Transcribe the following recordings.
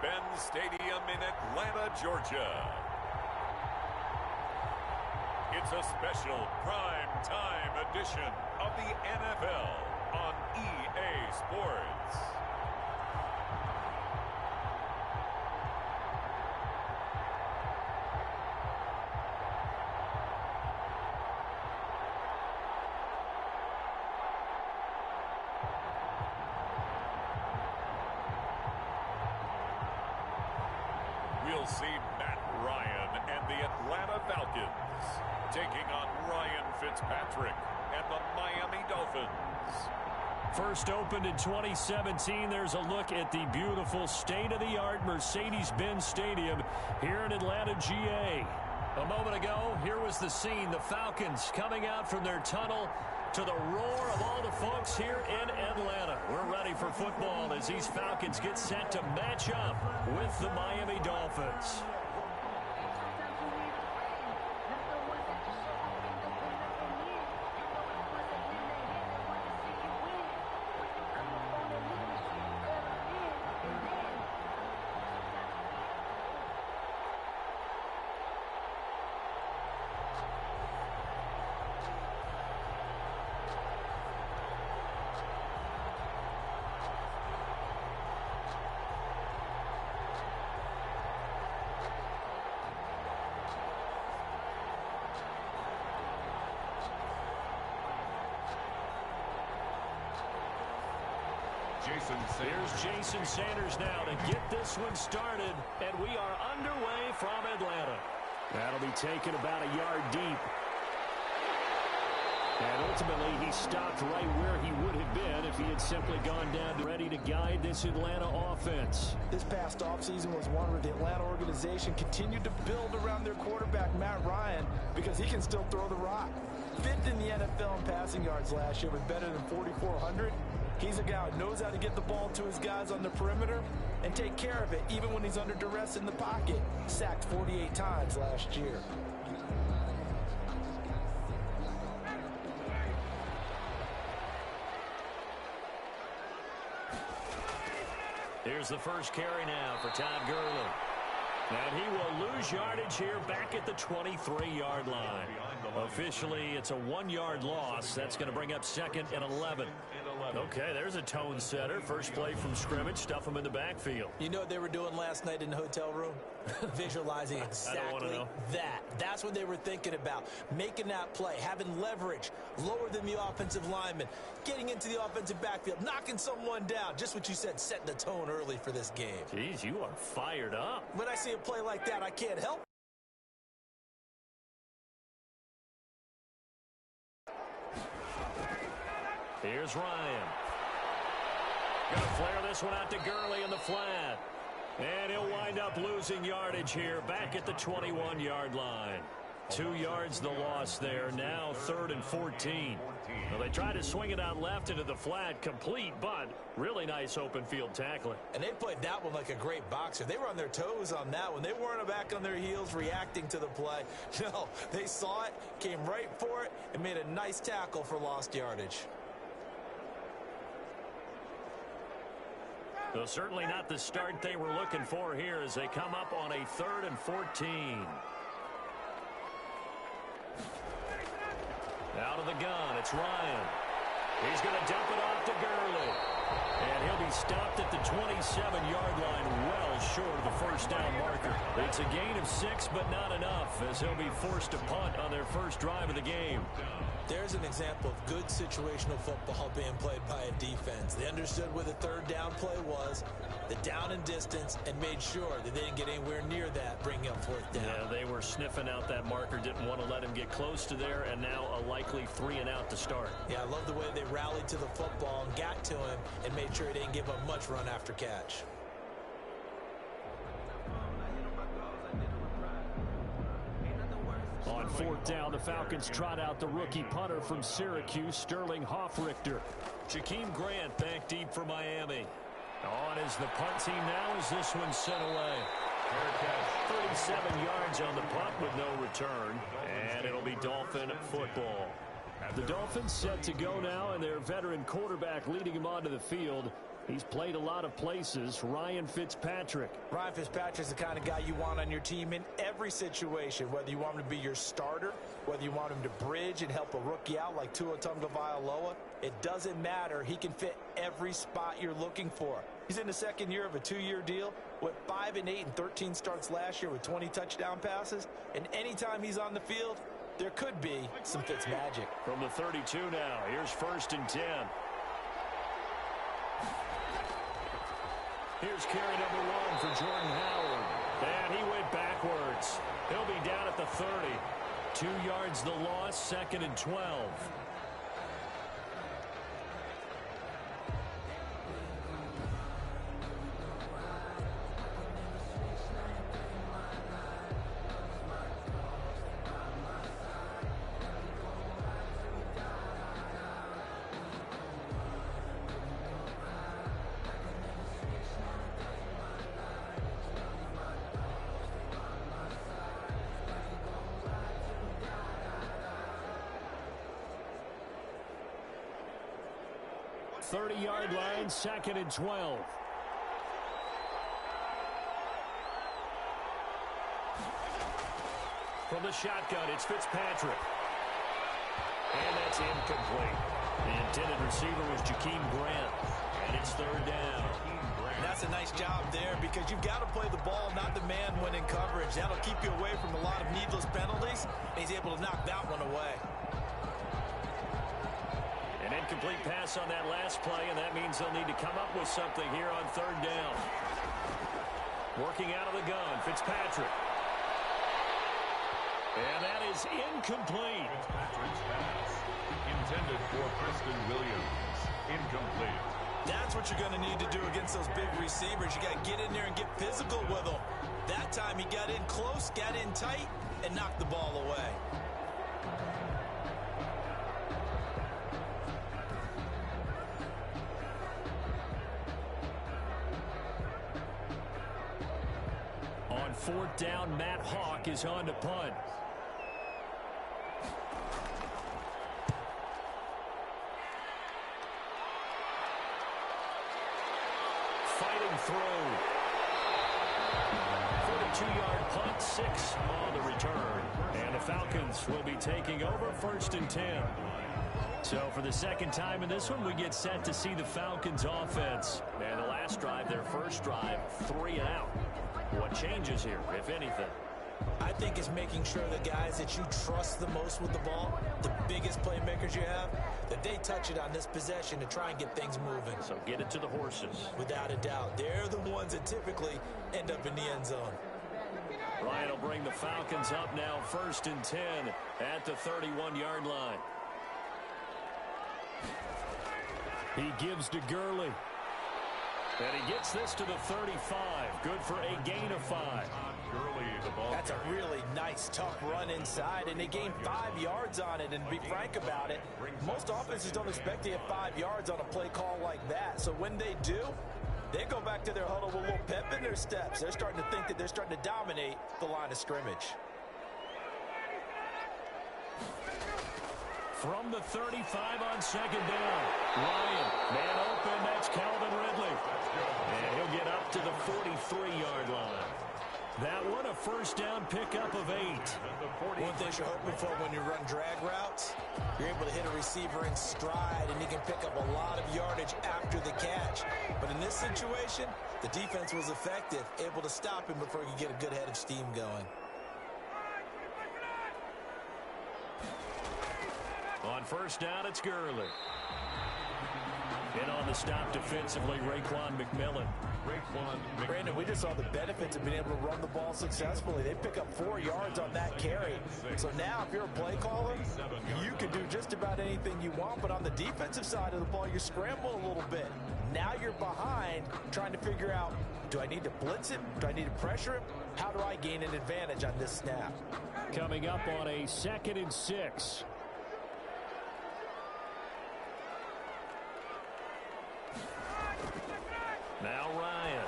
Mercedes-Benz Stadium in Atlanta, Georgia. It's a special prime time edition of the NFL on EA Sports. We'll see Matt Ryan and the Atlanta Falcons taking on Ryan Fitzpatrick and the Miami Dolphins. First opened in 2017, there's a look at the beautiful state-of-the-art Mercedes-Benz Stadium here in Atlanta, GA. A moment ago, here was the scene. The Falcons coming out from their tunnel to the roar of all the folks here in Atlanta. We're ready for football as these Falcons get set to match up with the Miami Dolphins. Here's Jason Sanders now to get this one started, and we are underway from Atlanta. That'll be taken about a yard deep. And ultimately, he stopped right where he would have been if he had simply gone down ready to guide this Atlanta offense. This past offseason was one where the Atlanta organization continued to build around their quarterback, Matt Ryan, because he can still throw the rock. Fifth in the NFL in passing yards last year with better than 4,400. He's a guy who knows how to get the ball to his guys on the perimeter and take care of it even when he's under duress in the pocket. Sacked 48 times last year. Here's the first carry now for Todd Gurley. And he will lose yardage here back at the 23-yard line. Officially, it's a 1-yard loss. That's going to bring up second and 11. Okay, there's a tone setter. First play from scrimmage. Stuff him in the backfield. You know what they were doing last night in the hotel room? Visualizing exactly that. That's what they were thinking about. Making that play, having leverage, lower than the offensive lineman, getting into the offensive backfield, knocking someone down. Just what you said, setting the tone early for this game. Jeez, you are fired up. When I see a play like that, I can't help. Here's Ryan. Going to flare this one out to Gurley in the flat. And he'll wind up losing yardage here back at the 21-yard line. 2 yards the loss there. Now 3rd and 14. Well, they tried to swing it out left into the flat, complete, but really nice open field tackling. And they played that one like a great boxer. They were on their toes on that one. They weren't back on their heels reacting to the play. No, they saw it, came right for it, and made a nice tackle for lost yardage. So certainly not the start they were looking for here as they come up on a 3rd and 14. Out of the gun, it's Ryan. He's going to dump it off to Gurley. And he'll be stopped at the 27-yard line, well short of the first down marker. It's a gain of 6, but not enough, as he'll be forced to punt on their first drive of the game. There's an example of good situational football being played by a defense. They understood where the 3rd down play was, the down and distance, and made sure that they didn't get anywhere near that, bringing up 4th down. Yeah, they were sniffing out that marker, didn't want to let him get close to there, and now a likely 3 and out to start. Yeah, I love the way they rallied to the football and got to him and made sure he didn't give up much run after catch. On 4th down, the Falcons trot out the rookie punter from Syracuse, Sterling Hoffrichter. Jakeem Grant back deep for Miami. On is the punt team now as this one sent away. 37 yards on the punt with no return, and it'll be Dolphin football. The Dolphins set to go now, and their veteran quarterback leading him onto the field. He's played a lot of places. Ryan Fitzpatrick. Ryan Fitzpatrick's the kind of guy you want on your team in every situation, whether you want him to be your starter, whether you want him to bridge and help a rookie out like Tua Tagovailoa. It doesn't matter. He can fit every spot you're looking for. He's in the second year of a 2-year deal. Went 5-8 and 13 starts last year with 20 touchdown passes. And anytime he's on the field, there could be some Fitz magic. From the 32 now, here's 1st and 10. Here's carry number 1 for Jordan Howard. And he went backwards. He'll be down at the 30. 2 yards the loss, 2nd and 12. Yard line, 2nd and 12. From the shotgun, it's Fitzpatrick. And that's incomplete. The intended receiver was Jakeem Grant. And it's 3rd down. That's a nice job there because you've got to play the ball, not the man when in coverage. That'll keep you away from a lot of needless penalties. And he's able to knock that one away. An incomplete pass on that last play, and that means they'll need to come up with something here on 3rd down. Working out of the gun, Fitzpatrick. And that is incomplete. Fitzpatrick's pass intended for Preston Williams. Incomplete. That's what you're going to need to do against those big receivers. You got to get in there and get physical with them. That time he got in close, got in tight, and knocked the ball away. On 4th down, Matt Hawk is on to punt. Fighting through. 42-yard punt, 6 on the return. And the Falcons will be taking over 1st and 10. So for the second time in this one, we get set to see the Falcons offense. And the last drive, their first drive, 3 and out. What changes here, if anything? I think it's making sure the guys that you trust the most with the ball, the biggest playmakers you have, that they touch it on this possession to try and get things moving. So get it to the horses. Without a doubt. They're the ones that typically end up in the end zone. Ryan will bring the Falcons up now 1st and 10 at the 31-yard line. He gives to Gurley. And he gets this to the 35. Good for a gain of 5. That's a really nice, tough run inside, and they gained 5 yards on it. And to be frank about it, most offenses don't expect to get 5 yards on a play call like that. So when they do, they go back to their huddle with a little pep in their steps. They're starting to think that they're starting to dominate the line of scrimmage. From the 35 on 2nd down. Ryan, man open, that's Calvin Ridley. And he'll get up to the 43-yard line. That one a 1st down pickup of 8. One thing you're hoping for when you run drag routes, you're able to hit a receiver in stride, and he can pick up a lot of yardage after the catch. But in this situation, the defense was effective, able to stop him before he could get a good head of steam going. On 1st down, it's Gurley. And on the stop defensively, Raekwon McMillan. Brandon, we just saw the benefits of being able to run the ball successfully. They pick up 4 yards on that carry. So now, if you're a play caller, you can do just about anything you want. But on the defensive side of the ball, you're scrambling a little bit. Now you're behind, trying to figure out, do I need to blitz him? Do I need to pressure him? How do I gain an advantage on this snap? Coming up on a 2nd and 6. Now Ryan.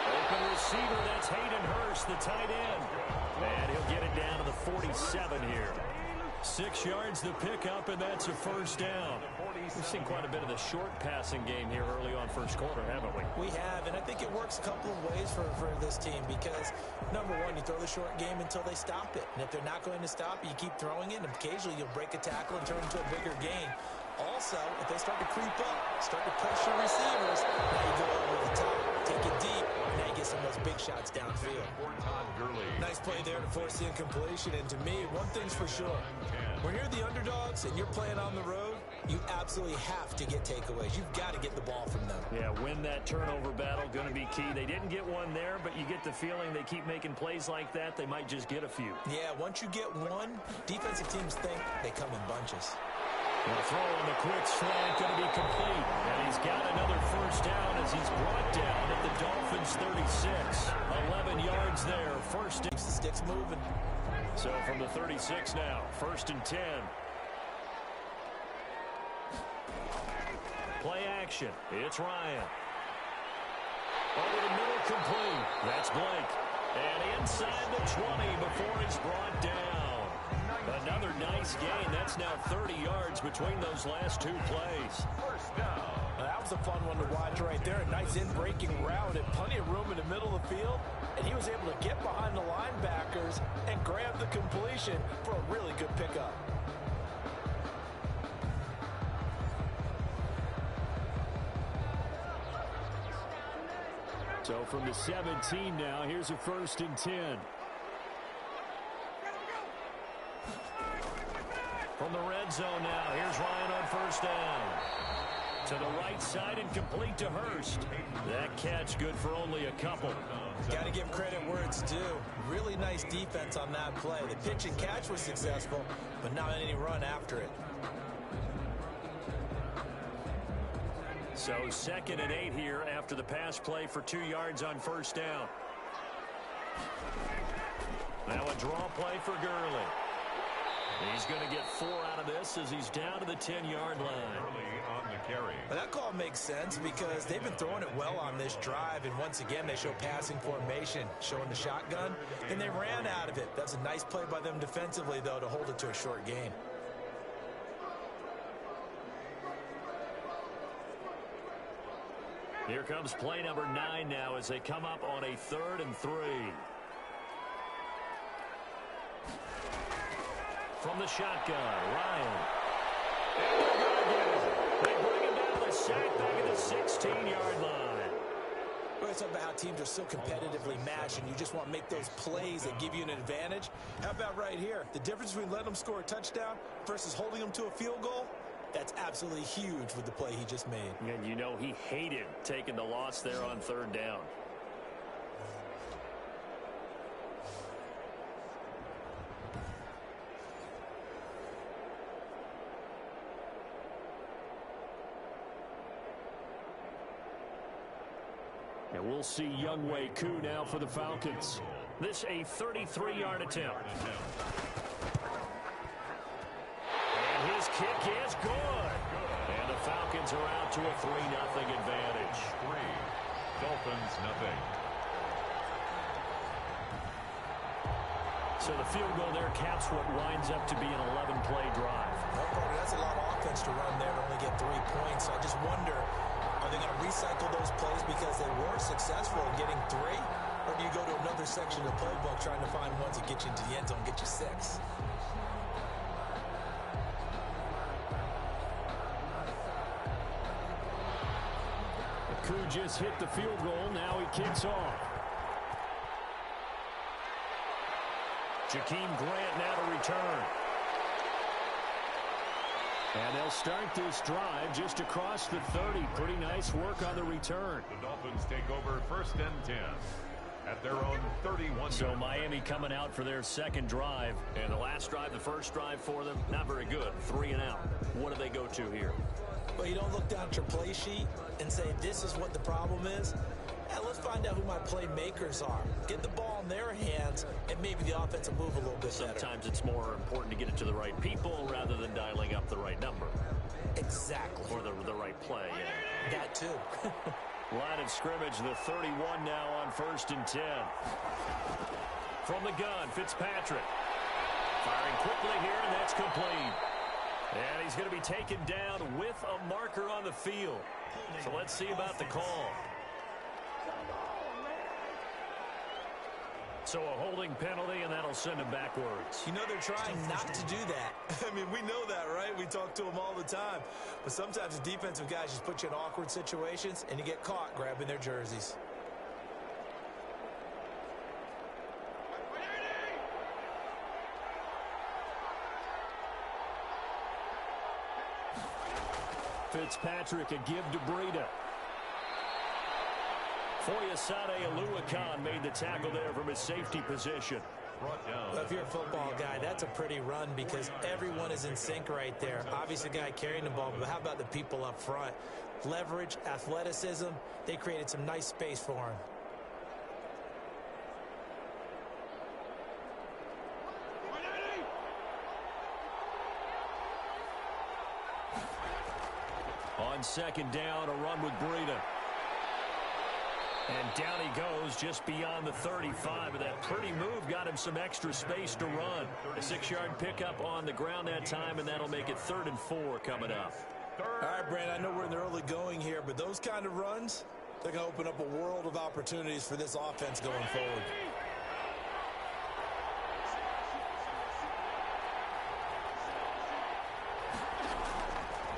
Open receiver, that's Hayden Hurst, the tight end. And he'll get it down to the 47 here. 6 yards the pickup, and that's a first down. We've seen quite a bit of the short passing game here early on first quarter, haven't we? We have, and I think it works a couple of ways for this team because, number one, you throw the short game until they stop it. And if they're not going to stop it, you keep throwing it, and occasionally you'll break a tackle and turn it into a bigger gain. Also, if they start to creep up, start to pressure receivers, now you go over the top, take it deep, and now you get some of those big shots downfield. Nice play there to force the incompletion, and to me, one thing's for sure. When you're the underdogs and you're playing on the road, you absolutely have to get takeaways. You've got to get the ball from them. Yeah, win that turnover battle, going to be key. They didn't get one there, but you get the feeling they keep making plays like that, they might just get a few. Yeah, once you get one, defensive teams think they come in bunches. The throw on the quick slant going to be complete. And he's got another first down as he's brought down at the Dolphins 36. 11 yards there. First. Keeps the sticks moving. So from the 36 now, 1st and 10. Play action. It's Ryan. Over the middle, complete. That's Blake. And inside the 20 before he's brought down. Another nice gain. That's now 30 yards between those last 2 plays. First down. That was a fun one to watch right there. A nice in-breaking route and plenty of room in the middle of the field. And he was able to get behind the linebackers and grab the completion for a really good pickup. So from the 17 now, here's a 1st and 10. From the red zone now, here's Ryan on 1st down. To the right side and complete to Hurst. That catch good for only a couple. Got to give credit where it's due. Really nice defense on that play. The pitch and catch was successful, but not any run after it. So 2nd and 8 here after the pass play for 2 yards on 1st down. Now a draw play for Gurley. He's going to get 4 out of this as he's down to the 10-yard line. On the carry. Well, that call makes sense because they've been throwing it well on this drive, and once again they show passing formation, showing the shotgun, and they ran out of it. That's a nice play by them defensively, though, to hold it to a short gain. Here comes play number 9 now as they come up on a 3rd and 3. From the shotgun, Ryan. And they're going to get it. They bring him down the sack back at the 16-yard line. Well, it's about how teams are so competitively matched, and you just want to make those plays that give you an advantage. How about right here? The difference between letting them score a touchdown versus holding them to a field goal, that's absolutely huge with the play he just made. And you know he hated taking the loss there on 3rd down. And we'll see Younghoe Koo now for the Falcons. This a 33-yard attempt. And his kick is good. And the Falcons are out to a 3-0 advantage. 3. Dolphins, nothing. So the field goal there caps what winds up to be an 11-play drive. No problem. That's a lot of offense to run there to only get 3 points. So I just wonder, are they going to recycle those plays because they were successful in getting 3? Or do you go to another section of the playbook trying to find ones that get you into the end zone and get you 6? Koo just hit the field goal. Now he kicks off. Jakeem Grant now to return. And they'll start this drive just across the 30. Pretty nice work on the return. The Dolphins take over 1st and 10 at their own 31. So Miami coming out for their 2nd drive. And the last drive, the first drive for them, not very good. 3 and out. What do they go to here? Well, you don't look down at your play sheet and say, this is what the problem is. Yeah, let's find out who my playmakers are. Get the ball in their hands, and maybe the offense will move a little bit better. Sometimes it's more important to get it to the right people rather than dialing up the right number. Exactly. Or the right play, yeah. That too. Line of scrimmage, the 31 now on 1st and 10. From the gun, Fitzpatrick. Firing quickly here, and that's complete. And he's going to be taken down with a marker on the field. So let's see about the call. So a holding penalty, and that'll send him backwards. You know they're trying not to do that. I mean, we know that, right? We talk to them all the time. But sometimes the defensive guys just put you in awkward situations, and you get caught grabbing their jerseys. Fitzpatrick, a give to Breida. Foyesade Aluakan made the tackle there from his safety position. Well, if you're a football guy, that's a pretty run because everyone is in sync right there. Obviously, the guy carrying the ball, but how about the people up front? Leverage, athleticism, they created some nice space for him. On second down, a run with Breida. And down he goes just beyond the 35. And that pretty move got him some extra space to run. A 6-yard pickup on the ground that time, and that'll make it 3rd and 4 coming up. All right, Brandon, I know we're in the early going here, but those kind of runs, they're going to open up a world of opportunities for this offense going forward.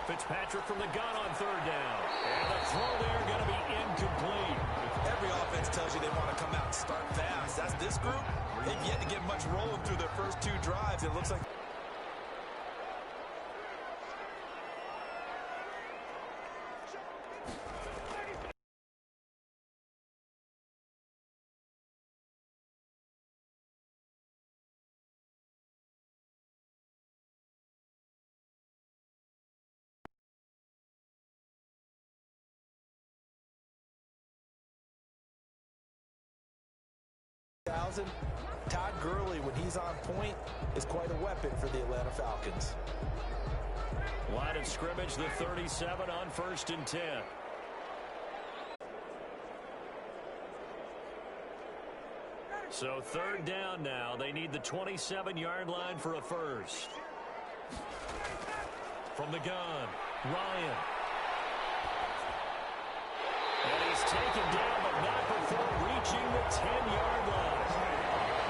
Fitzpatrick from the gun on 3rd down. And the throw there going to be incomplete. Every offense tells you they want to come out and start fast. That's this group. They've yet to get much rolling through their first 2 drives. It looks like Todd Gurley, when he's on point, is quite a weapon for the Atlanta Falcons. Line of scrimmage, the 37 on 1st and 10. So 3rd down now. They need the 27-yard line for a first. From the gun, Ryan. And he's taken down, but not before reaching the 10-yard line.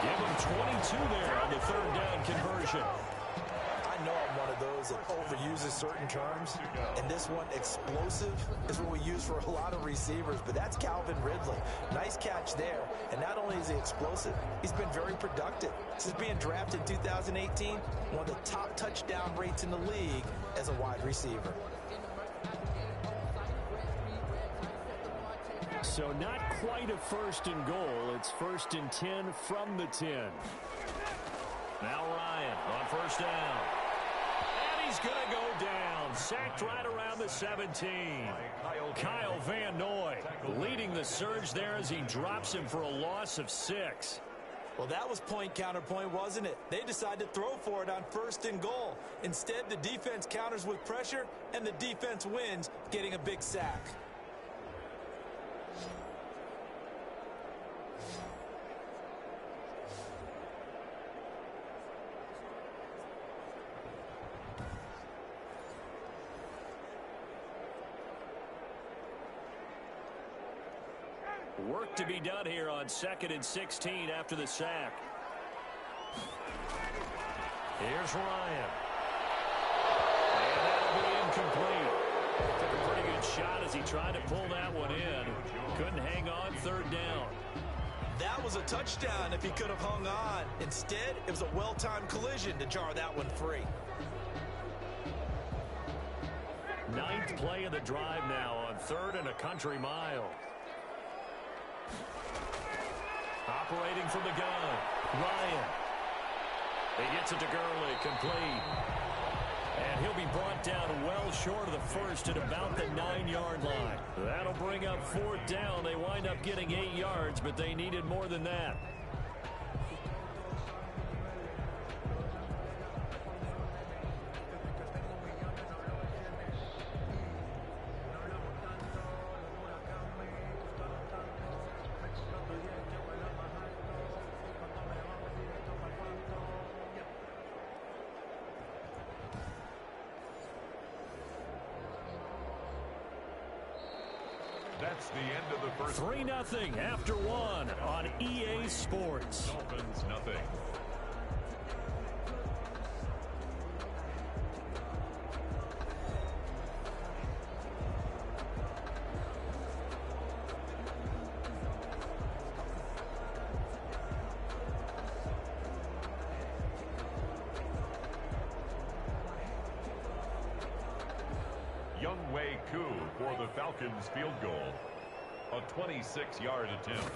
Give him 22 there on the 3rd down conversion. I know I'm one of those that overuses certain terms, and this one, explosive, is what we use for a lot of receivers, but that's Calvin Ridley. Nice catch there, and not only is he explosive, he's been very productive. Since being drafted in 2018, one of the top touchdown rates in the league as a wide receiver. So not quite a 1st and goal. It's 1st and 10 from the 10. Now Ryan on 1st down. And he's going to go down. Sacked right around the 17. Kyle Van Noy leading the surge there as he drops him for a loss of 6. Well, that was point counterpoint, wasn't it? They decided to throw for it on 1st and goal. Instead, the defense counters with pressure, and the defense wins, getting a big sack. Work to be done here on 2nd and 16 after the sack. Here's Ryan. And that'll be incomplete. Took a pretty good shot as he tried to pull that one in. Couldn't hang on 3rd down. That was a touchdown if he could have hung on. Instead, it was a well-timed collision to jar that one free. 9th play of the drive now on 3rd and a country mile. Operating from the gun, Ryan. He gets it to Gurley, complete. And he'll be brought down well short of the first at about the 9-yard line. That'll bring up 4th down. They wind up getting 8 yards, but they needed more than that. marks the end of the first. 3-0 after one on EA Sports. Dolphins nothing. For the Falcons field goal. A 26-yard attempt.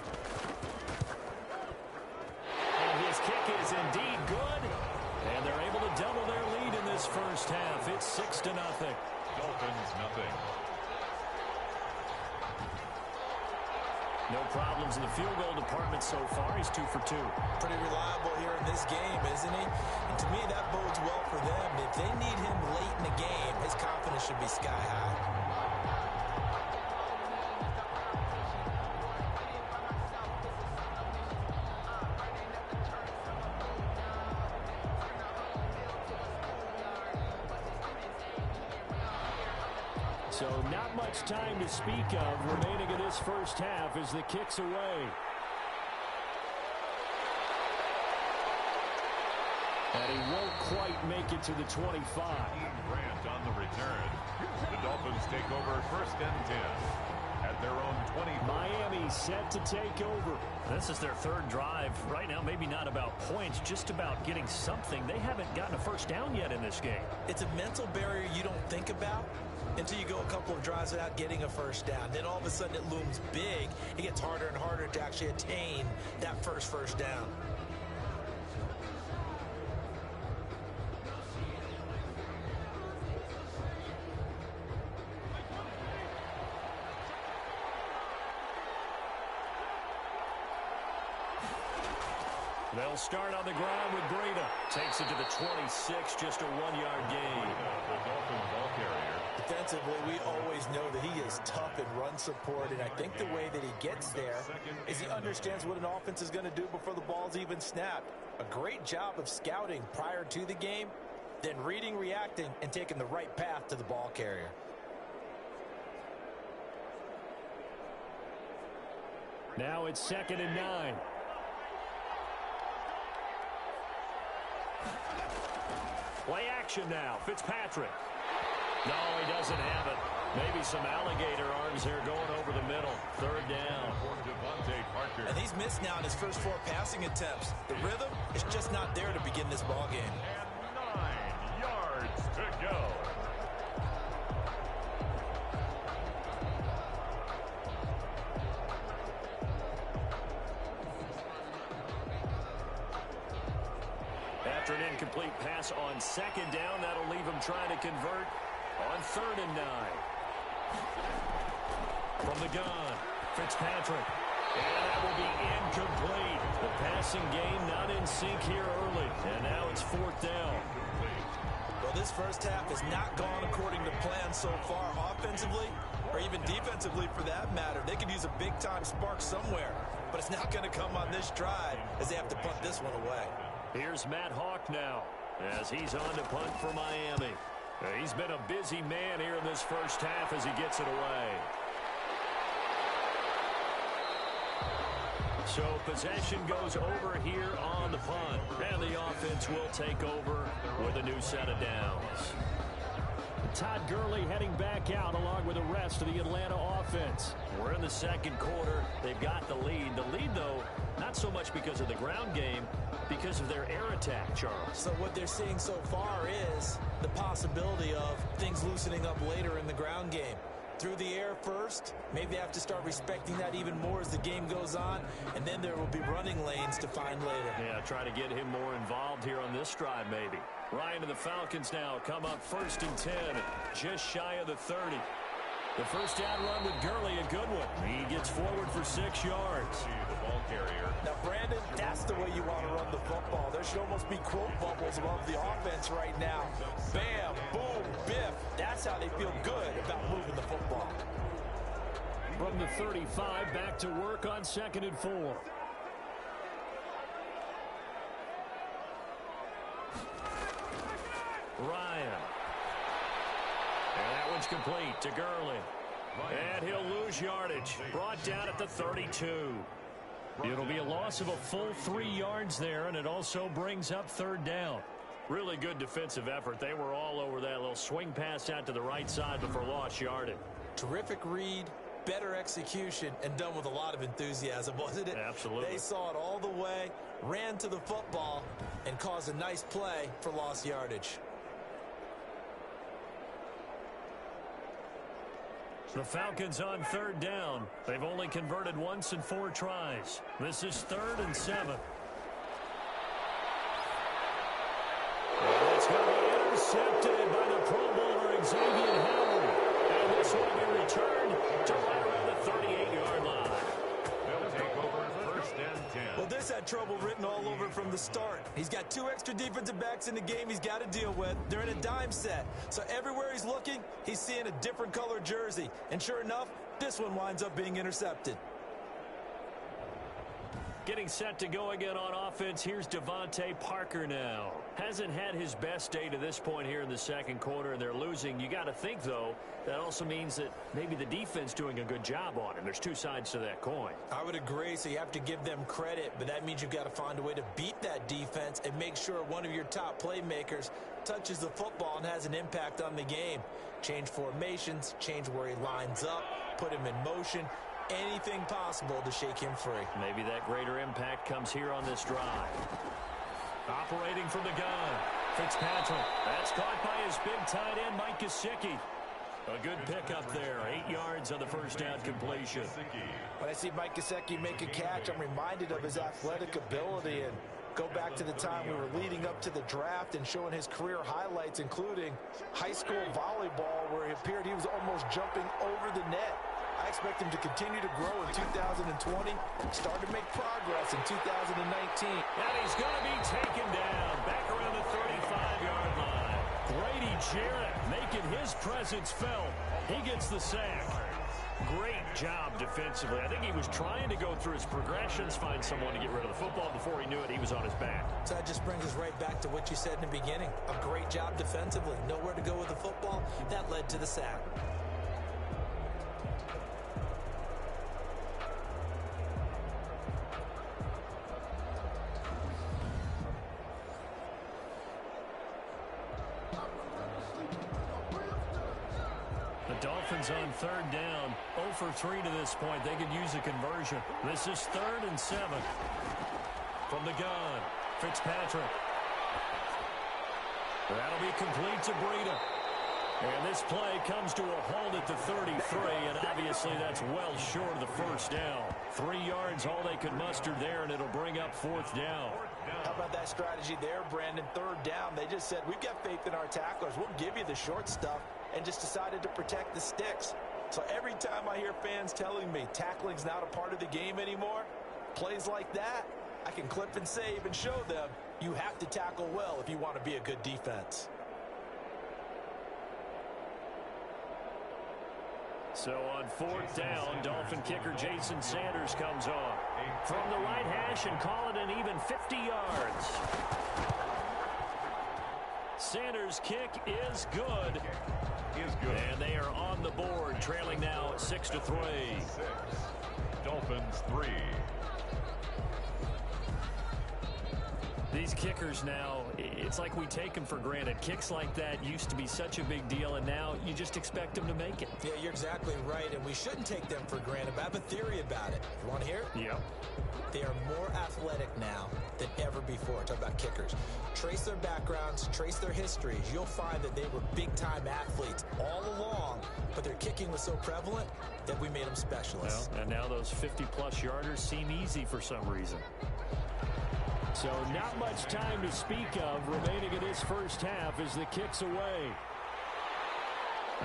And his kick is indeed good. And they're able to double their lead in this first half. It's 6-0. Dolphins nothing. No problems in the field goal department so far. He's 2 for 2. Pretty reliable here in this game, isn't he? And to me, that bodes well for them. If they need him late in the game, his confidence should be sky high. So not much time to speak of remaining in this first half as the kick's away. And he won't quite make it to the 25. Grant on the return. The Dolphins take over 1st and 10 at their own 20. Miami set to take over. This is their 3rd drive. Right now, maybe not about points, just about getting something. They haven't gotten a first down yet in this game. It's a mental barrier you don't think about until you go a couple of drives without getting a first down. Then all of a sudden it looms big. It gets harder and harder to actually attain that first down. They'll start on the ground with Breda. Takes it to the 26, just a 1-yard gain. The Dolphin ball carrier. Defensively, we always know that he is tough in run support, and I think the way that he gets there is he understands what an offense is going to do before the ball's even snapped. A great job of scouting prior to the game, then reading, reacting, and taking the right path to the ball carrier. Now it's 2nd and 9. Play action now. Fitzpatrick. No, he doesn't have it. Maybe some alligator arms here going over the middle. 3rd down. And he's missed now in his first 4 passing attempts. The rhythm is just not there to begin this ball game. And 9 yards to go. After an incomplete pass on 2nd down, that'll leave him trying to convert on 3rd and 9. From the gun, Fitzpatrick. And that will be incomplete. The passing game not in sync here early. And now it's 4th down. Well, this first half has not gone according to plan so far offensively or even defensively for that matter. They could use a big-time spark somewhere, but it's not going to come on this drive as they have to punt this one away. Here's Matt Hawk now as he's on to punt for Miami. He's been a busy man here in this first half as he gets it away. So possession goes over here on the punt. And the offense will take over with a new set of downs. Todd Gurley heading back out along with the rest of the Atlanta offense. We're in the 2nd quarter. They've got the lead. The lead, though, not so much because of the ground game, because of their air attack, Charles. So what they're seeing so far is the possibility of things loosening up later in the ground game. Through the air first, maybe they have to start respecting that even more as the game goes on, and then there will be running lanes to find later. Yeah, try to get him more involved here on this drive, maybe. Ryan and the Falcons now come up 1st and 10, just shy of the 30. The first down run with Gurley, a good one. He gets forward for 6 yards. The ball carrier. Now, Brandon, that's the way you want to run the football. There should almost be quote bubbles above the offense right now. Bam, boom, biff. That's how they feel good about moving the football. From the 35, back to work on 2nd and 4. Ryan. And that one's complete to Gurley. And he'll lose yardage. Brought down at the 32. It'll be a loss of a full 3 yards there, and it also brings up third down. Really good defensive effort. They were all over that little swing pass out to the right side before lost yardage. Terrific read, better execution, and done with a lot of enthusiasm, wasn't it? Absolutely. They saw it all the way, ran to the football, and caused a nice play for lost yardage. The Falcons on third down. They've only converted once in 4 tries. This is 3rd and 7. It's going to be intercepted by the Pro Bowler Xavier Howard. And this will be returned to right around the 38-yard line. They'll take over 1st and 10. Well, this had trouble written all over it from the start. He's got 2 extra defensive backs in the game he's got to deal with. They're in a dime set. So everywhere he's looking, he's seeing a different color jersey. And sure enough, this one winds up being intercepted. Getting set to go again on offense. Here's Devontae Parker now. Hasn't had his best day to this point here in the second quarter, and they're losing. You got to think, though, that also means that maybe the defense doing a good job on him. There's 2 sides to that coin. I would agree, so you have to give them credit, but that means you've got to find a way to beat that defense and make sure one of your top playmakers touches the football and has an impact on the game. Change formations, change where he lines up, put him in motion. Anything possible to shake him free. Maybe that greater impact comes here on this drive. Operating from the gun, Fitzpatrick. That's caught by his big tight end, Mike Gesicki. A good pickup there. 8 yards on the first down completion. When I see Mike Gesicki make a catch, I'm reminded of his athletic ability, and go back to the time we were leading up to the draft and showing his career highlights, including high school volleyball, where he appeared he was almost jumping over the net. I expect him to continue to grow in 2020, start to make progress in 2019. And he's going to be taken down back around the 35-yard line. Grady Jarrett making his presence felt. He gets the sack. Great job defensively. I think he was trying to go through his progressions, find someone to get rid of the football. Before he knew it, he was on his back. So that just brings us right back to what you said in the beginning. A great job defensively. Nowhere to go with the football. That led to the sack. Dolphins on third down, 0 for 3 to this point. They could use a conversion. This is 3rd and 7. From the gun, Fitzpatrick. That'll be complete to Breida. And this play comes to a halt at the 33, and obviously that's well short of the first down. 3 yards, all they could muster there, and it'll bring up 4th down. How about that strategy there, Brandon? 3rd down, they just said, we've got faith in our tacklers. We'll give you the short stuff, and just decided to protect the sticks. So every time I hear fans telling me tackling's not a part of the game anymore, plays like that, I can clip and save and show them you have to tackle well if you want to be a good defense. So on 4th down, Dolphin kicker Jason Sanders comes on. From the right hash and call it an even 50 yards. Sanders' kick is good. And they are on the board, trailing now 6-3. Dolphins 3. These kickers now, it's like we take them for granted. Kicks like that used to be such a big deal, and now you just expect them to make it. Yeah, you're exactly right, and we shouldn't take them for granted. But I have a theory about it. You want to hear it? Yep. They are more athletic now than ever before. Talk about kickers. Trace their backgrounds, trace their histories. You'll find that they were big-time athletes all along, but their kicking was so prevalent that we made them specialists. Well, and now those 50-plus yarders seem easy for some reason. So not much time to speak of remaining in this first half as the kick's away.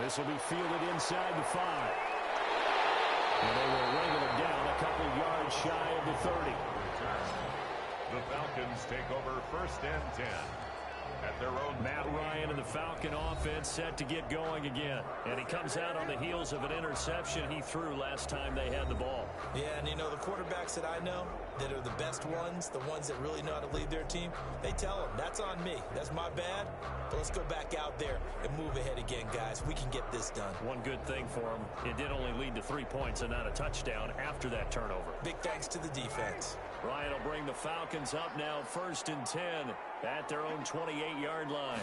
This will be fielded inside the 5. And they will wrangle it down a couple yards shy of the 30. The Falcons take over 1st and 10. at their own. Matt Ryan and the Falcon offense set to get going again. And he comes out on the heels of an interception he threw last time they had the ball. Yeah, and you know, the quarterbacks that I know that are the best ones, the ones that really know how to lead their team, they tell them, that's on me. That's my bad. But let's go back out there and move ahead again, guys. We can get this done. One good thing for him, it did only lead to 3 points and not a touchdown after that turnover. Big thanks to the defense. Ryan will bring the Falcons up now 1st and 10 at their own 28-yard line.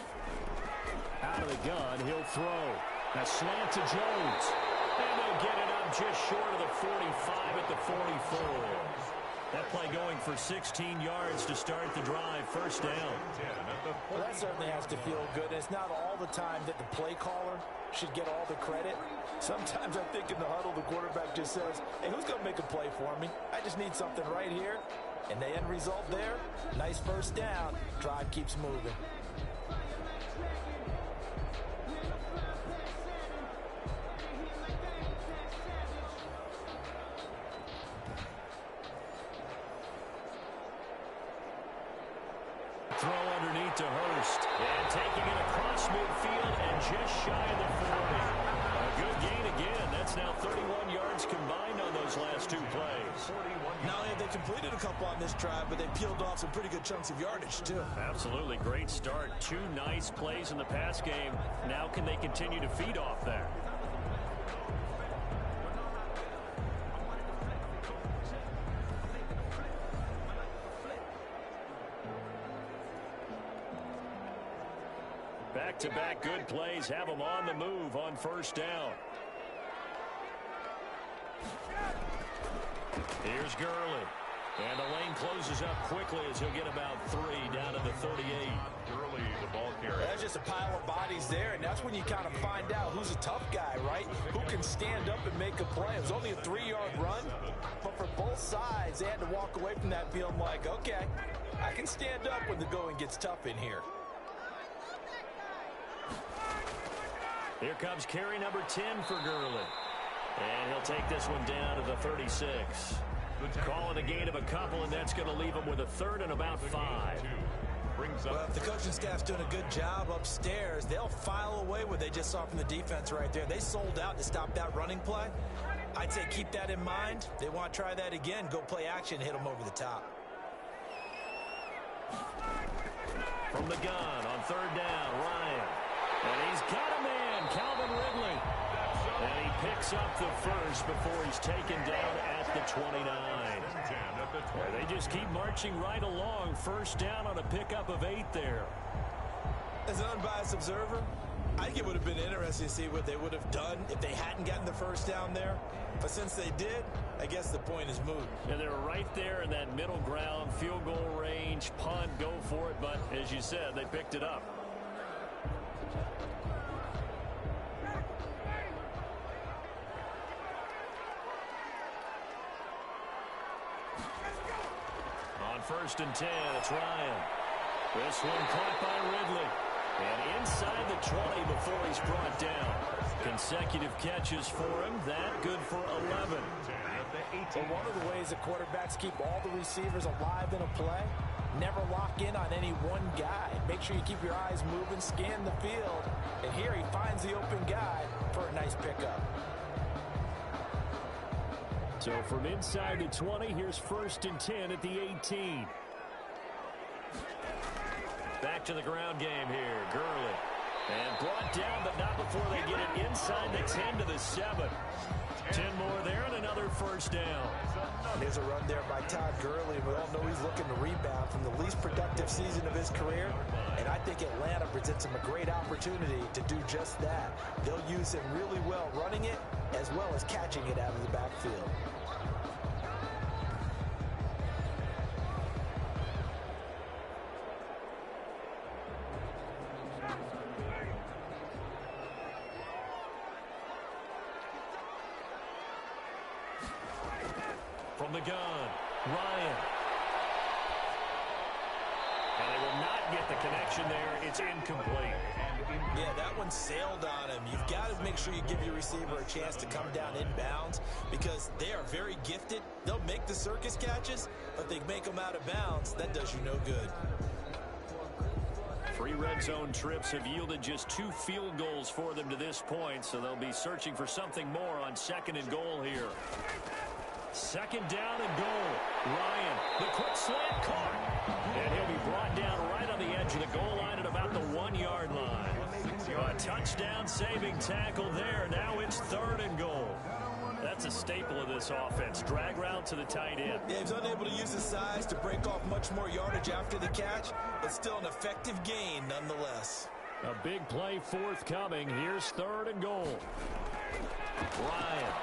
Out of the gun, he'll throw. A slant to Jones. And they'll get it up just short of the 45 at the 44. That play going for 16 yards to start the drive. 1st down. Well, that certainly has to feel good. And it's not all the time that the play caller should get all the credit. Sometimes I think in the huddle, the quarterback just says, hey, who's going to make a play for me? I just need something right here. And the end result there, nice 1st down. Drive keeps moving. Throw underneath to Hurst. And taking it across midfield and just shy of the 40. A good gain again. That's now 31 yards combined on those last 2 plays. Not only have they completed a couple on this drive, but they peeled off some pretty good chunks of yardage, too. Absolutely. Great start. 2 nice plays in the pass game. Now can they continue to feed off that? Back-to-back good plays have them on the move on 1st down. Here's Gurley. And the lane closes up quickly as he'll get about 3 down to the 38. Gurley, the ball carrier. There's just a pile of bodies there, and that's when you kind of find out who's a tough guy, right? Who can stand up and make a play. It was only a 3-yard run, but for both sides, they had to walk away from that feeling like, okay, I can stand up when the going gets tough in here. Here comes carry number 10 for Gurley. And he'll take this one down to the 36. Calling a gain of a couple, and that's going to leave him with a 3rd and about 5. Well, if the coaching staff's doing a good job upstairs, they'll file away what they just saw from the defense right there. They sold out to stop that running play. I'd say keep that in mind. They want to try that again. Go play action, hit them over the top. From the gun on 3rd down, Ryan. And he's got a man, Calvin Ridley. And he picks up the 1st before he's taken down at the 29. They just keep marching right along. 1st down on a pickup of 8 there. As an unbiased observer, I think it would have been interesting to see what they would have done if they hadn't gotten the 1st down there. But since they did, I guess the point is moot. And they're right there in that middle ground, field goal range, punt, go for it. But as you said, they picked it up. On 1st and 10, it's Ryan. This one caught by Ridley. And inside the 20 before he's brought down. Consecutive catches for him. That good for 11. But one of the ways that quarterbacks keep all the receivers alive in a play, never lock in on any one guy. Make sure you keep your eyes moving, scan the field. And here he finds the open guy for a nice pickup. So from inside the 20, here's 1st and 10 at the 18. Back to the ground game here. Gurley. And brought down, but not before they get it inside the 10 to the 7. 10 more there and another 1st down. There's a run there by Todd Gurley. We all know he's looking to rebound from the least productive season of his career. And I think Atlanta presents him a great opportunity to do just that. They'll use him really well running it as well as catching it out of the backfield. From the gun, Ryan. And they will not get the connection there. It's incomplete. Yeah, that one sailed on him. You've got to make sure you give your receiver a chance to come down inbounds because they are very gifted. They'll make the circus catches, but they make them out of bounds. That does you no good. Free red zone trips have yielded just 2 field goals for them to this point, so they'll be searching for something more on 2nd and goal here. 2nd down and goal. Ryan, the quick slant caught. And he'll be brought down right on the edge of the goal line at about the 1-yard line. A touchdown saving tackle there. Now it's 3rd and goal. That's a staple of this offense. Drag route to the tight end. Yeah, he's unable to use his size to break off much more yardage after the catch, but still an effective gain nonetheless. A big play forthcoming. Here's 3rd and goal. Ryan.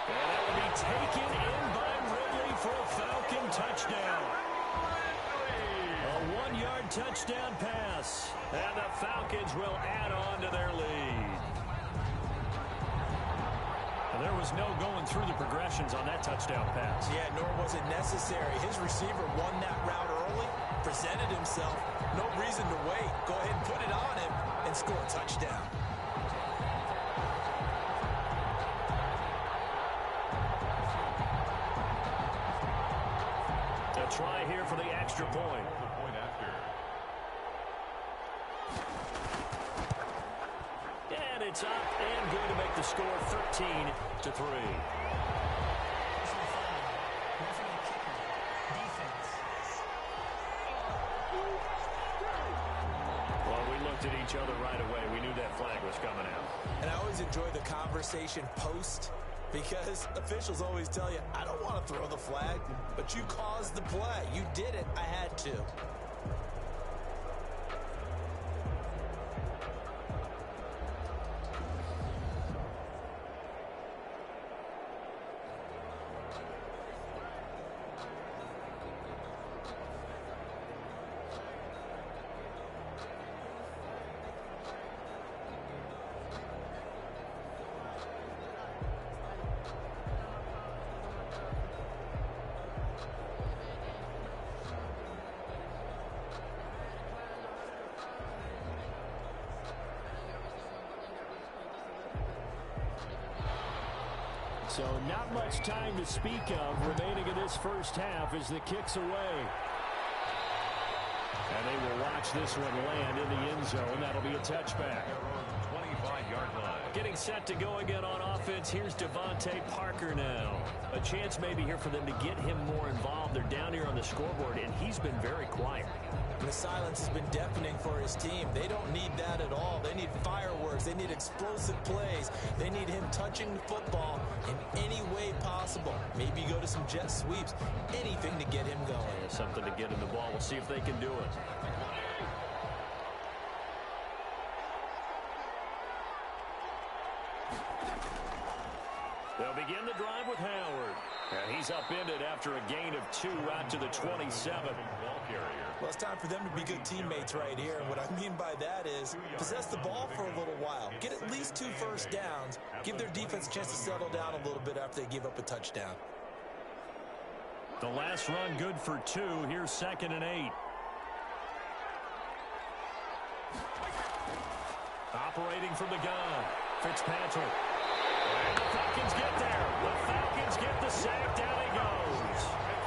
And that will be taken in by Ridley for a Falcon touchdown. A 1-yard touchdown pass. And the Falcons will add on to their lead. There was no going through the progressions on that touchdown pass. Yeah, nor was it necessary. His receiver won that route early, presented himself. No reason to wait. Go ahead and put it on him and score a touchdown. A try here for the extra point. And it's up and good to make the score 13-3. Well, we looked at each other right away. We knew that flag was coming out. And I always enjoy the conversation post, because officials always tell you, I don't want to throw the flag, but you caused the play. You did it. I had to. So not much time to speak of remaining in this first half as the kick's away. And they will watch this one land in the end zone. That'll be a touchback. 25-yard line. Getting set to go again on offense. Here's Devontae Parker now. A chance maybe here for them to get him more involved. They're down here on the scoreboard, and he's been very quiet. The silence has been deafening for his team. They don't need that at all. They need fireworks. They need explosive plays. They need him touching the football in any way possible. Maybe go to some jet sweeps. Anything to get him going. Yeah, something to get him the ball. We'll see if they can do it. They'll begin the drive with Howard. And he's upended after a gain of 2 out to the 27. Well, it's time for them to be good teammates right here. And what I mean by that is possess the ball for a little while. Get at least 2 first downs. Give their defense a chance to settle down a little bit after they give up a touchdown. The last run good for 2. Here's 2nd and 8. Operating from the gun. Fitzpatrick. And the Falcons get there. The Falcons get the sack. Down he goes.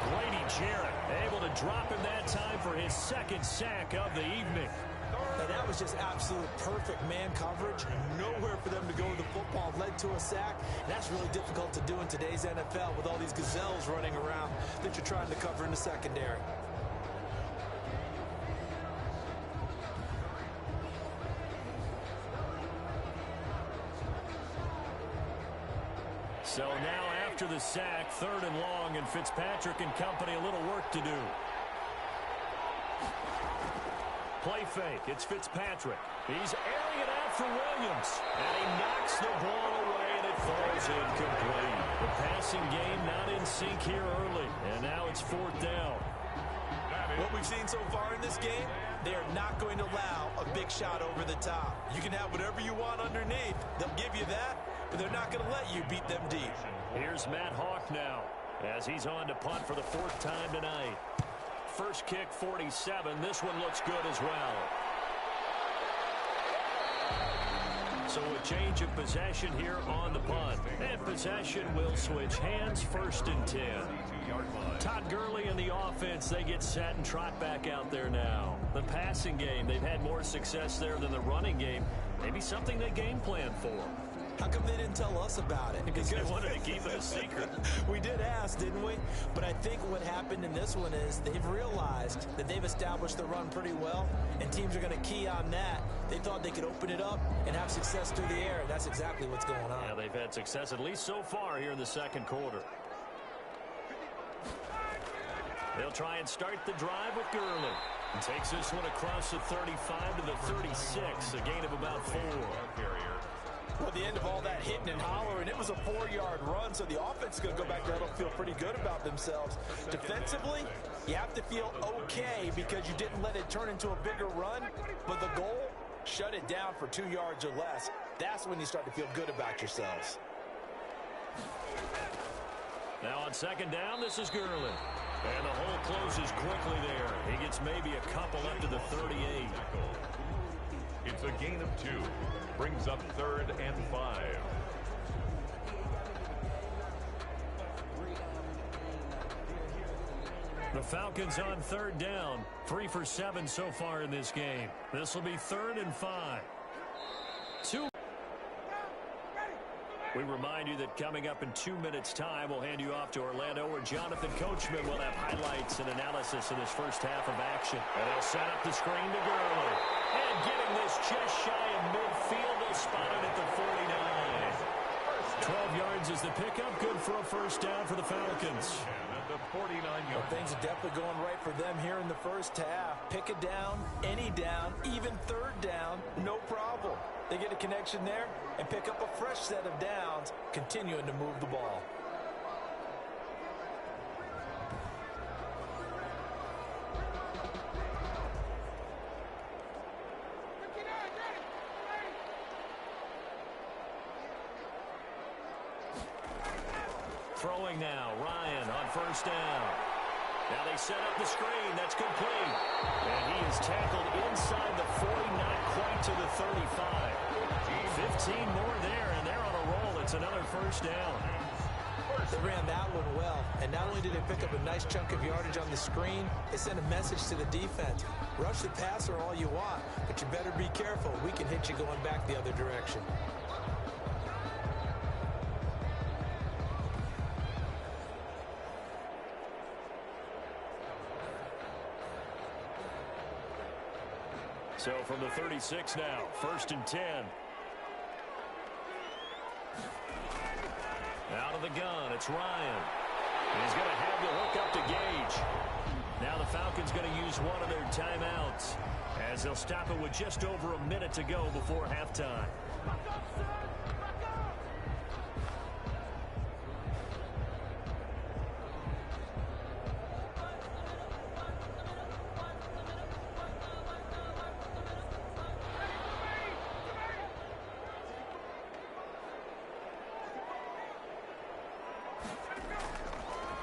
Grady Jarrett able to drop him that time for his 2nd sack of the evening. And that was just absolute perfect man coverage. Nowhere for them to go with the football. Led to a sack. And that's really difficult to do in today's NFL with all these gazelles running around that you're trying to cover in the secondary. So now after the sack, 3rd and long, and Fitzpatrick and company a little work to do. Play fake. It's Fitzpatrick. He's airing it out for Williams. And he knocks the ball away, and it falls incomplete. The passing game not in sync here early. And now it's 4th down. What we've seen so far in this game, they are not going to allow a big shot over the top. You can have whatever you want underneath. They'll give you that, but they're not going to let you beat them deep. Here's Matt Hawk now as he's on to punt for the 4th time tonight. First kick, 47. This one looks good as well. So a change of possession here on the punt. And possession will switch hands, 1st and 10. Todd Gurley and the offense, they get set and trot back out there now. The passing game, they've had more success there than the running game. Maybe something they game plan for. How come they didn't tell us about it? Because they wanted to keep it a secret. We did ask, didn't we? But I think what happened in this one is they've realized that they've established the run pretty well, and teams are going to key on that. They thought they could open it up and have success through the air, and that's exactly what's going on. Yeah, they've had success at least so far here in the second quarter. They'll try and start the drive with Gurley. And takes this one across the 35 to the 36, a gain of about 4. Well, the end of all that hitting and hollering, it was a 4-yard run, so the offense is going to go back there and feel pretty good about themselves. Defensively, you have to feel okay because you didn't let it turn into a bigger run, but the goal, shut it down for 2 yards or less. That's when you start to feel good about yourselves. Now on 2nd down, this is Gurley. And the hole closes quickly there. He gets maybe a couple up to the 38. It's a gain of 2. Brings up 3rd and 5. The Falcons on 3rd down. 3 for 7 so far in this game. This will be 3rd and 5. 2. We remind you that coming up in 2 minutes' time, we'll hand you off to Orlando, where Jonathan Coachman will have highlights and analysis of this first half of action. And they'll set up the screen to Gurley. And getting this just shy of midfield, they'll spot it at the 49. 12 yards is the pickup. Good for a 1st down for the Falcons. The 49-yard. Well, things are definitely going right for them here in the first half. Pick a down, any down, even 3rd down, no problem. They get a connection there and pick up a fresh set of downs, continuing to move the ball. Throwing now, Ryan on 1st down. Now they set up the screen. That's complete. And he is tackled inside the 40, not quite to the 35. 15 more there, and they're on a roll. It's another 1st down. They ran that one well, and not only did they pick up a nice chunk of yardage on the screen, they sent a message to the defense. Rush the passer all you want, but you better be careful. We can hit you going back the other direction. So from the 36 now, 1st and 10. Out of the gun, it's Ryan. He's going to have to hook up to Gage. Now the Falcons going to use one of their timeouts as they'll stop it with just over a minute to go before halftime.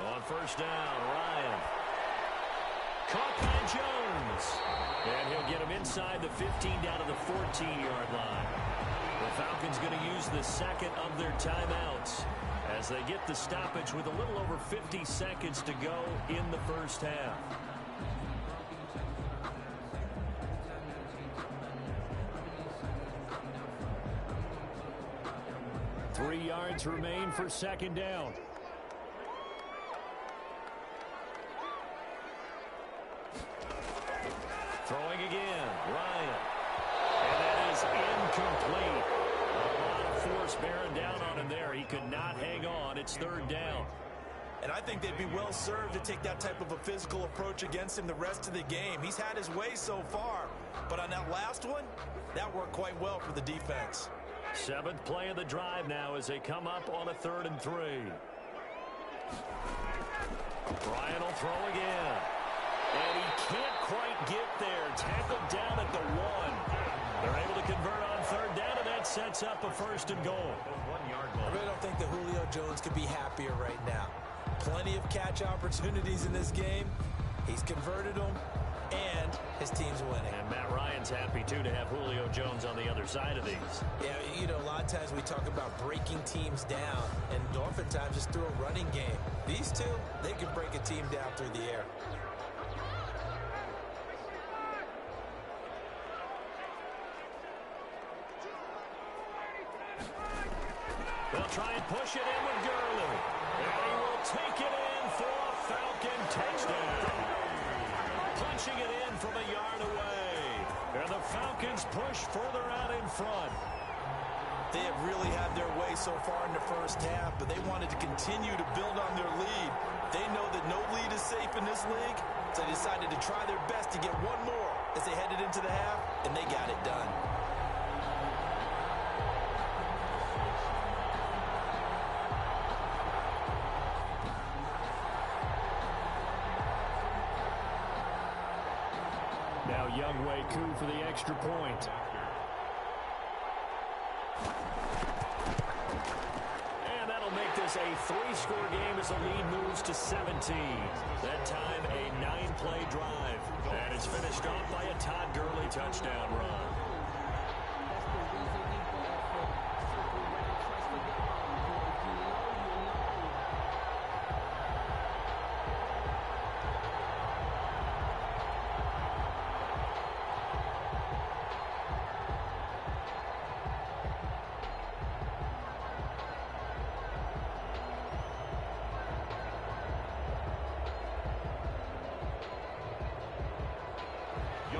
On 1st down, Ryan. Caught by Jones. And he'll get him inside the 15 down to the 14-yard line. The Falcons going to use the 2nd of their timeouts as they get the stoppage with a little over 50 seconds to go in the first half. Three yards remain for 2nd down. Throwing again, Ryan. And that is incomplete. A lot of force bearing down on him there. He could not hang on. It's 3rd down. And I think they'd be well served to take that type of a physical approach against him the rest of the game. He's had his way so far. But on that last one, that worked quite well for the defense. 7th play of the drive now as they come up on a 3rd and 3. Ryan will throw again. And he can't quite get there. Tackled down at the 1. They're able to convert on 3rd down, and that sets up a 1st and goal. I really don't think that Julio Jones could be happier right now. Plenty of catch opportunities in this game. He's converted them, and and his team's winning. And Matt Ryan's happy, too, to have Julio Jones on the other side of these. Yeah, you know, a lot of times we talk about breaking teams down, and oftentimes it's through a running game. These two, they can break a team down through the air. They'll try and push it in with Gurley. And he will take it in for a Falcon touchdown. Punching it in from a yard away. And the Falcons push further out in front. They have really had their way so far in the first half, but they wanted to continue to build on their lead. They know that no lead is safe in this league, so they decided to try their best to get one more as they headed into the half, and they got it done. Now Younghoe Koo for the extra point. And that'll make this a 3-score game as the lead moves to 17. That time a 9-play drive. And it's finished off by a Todd Gurley touchdown run.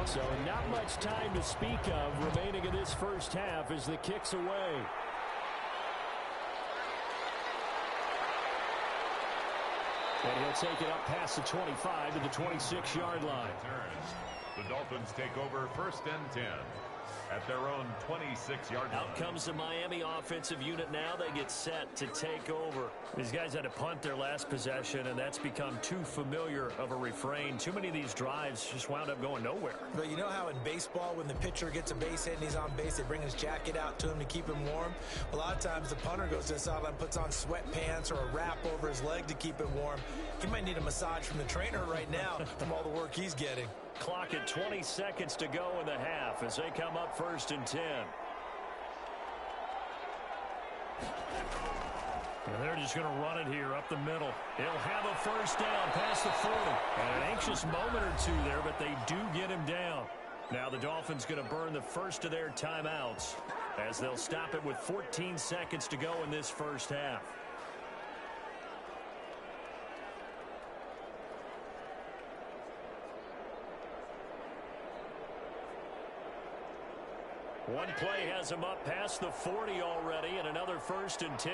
So not much time to speak of remaining in this first half as the kick's away. And he'll take it up past the 25 to the 26-yard line. The Dolphins take over 1st and 10 at their own 26-yard line. Out comes the Miami offensive unit now. They get set to take over. These guys had to punt their last possession, and that's become too familiar of a refrain. Too many of these drives just wound up going nowhere. But you know how in baseball, when the pitcher gets a base hit and he's on base, they bring his jacket out to him to keep him warm? A lot of times the punter goes to the sideline, puts on sweatpants or a wrap over his leg to keep him warm. He might need a massage from the trainer right now from all the work he's getting. Clock at 20 seconds to go in the half as they come up 1st and 10. And they're just going to run it here up the middle. They'll have a first down past the 40. And an anxious moment or two there, but they do get him down. Now the Dolphins going to burn the first of their timeouts as they'll stop it with 14 seconds to go in this first half. One play has him up past the 40 already, and another 1st and 10.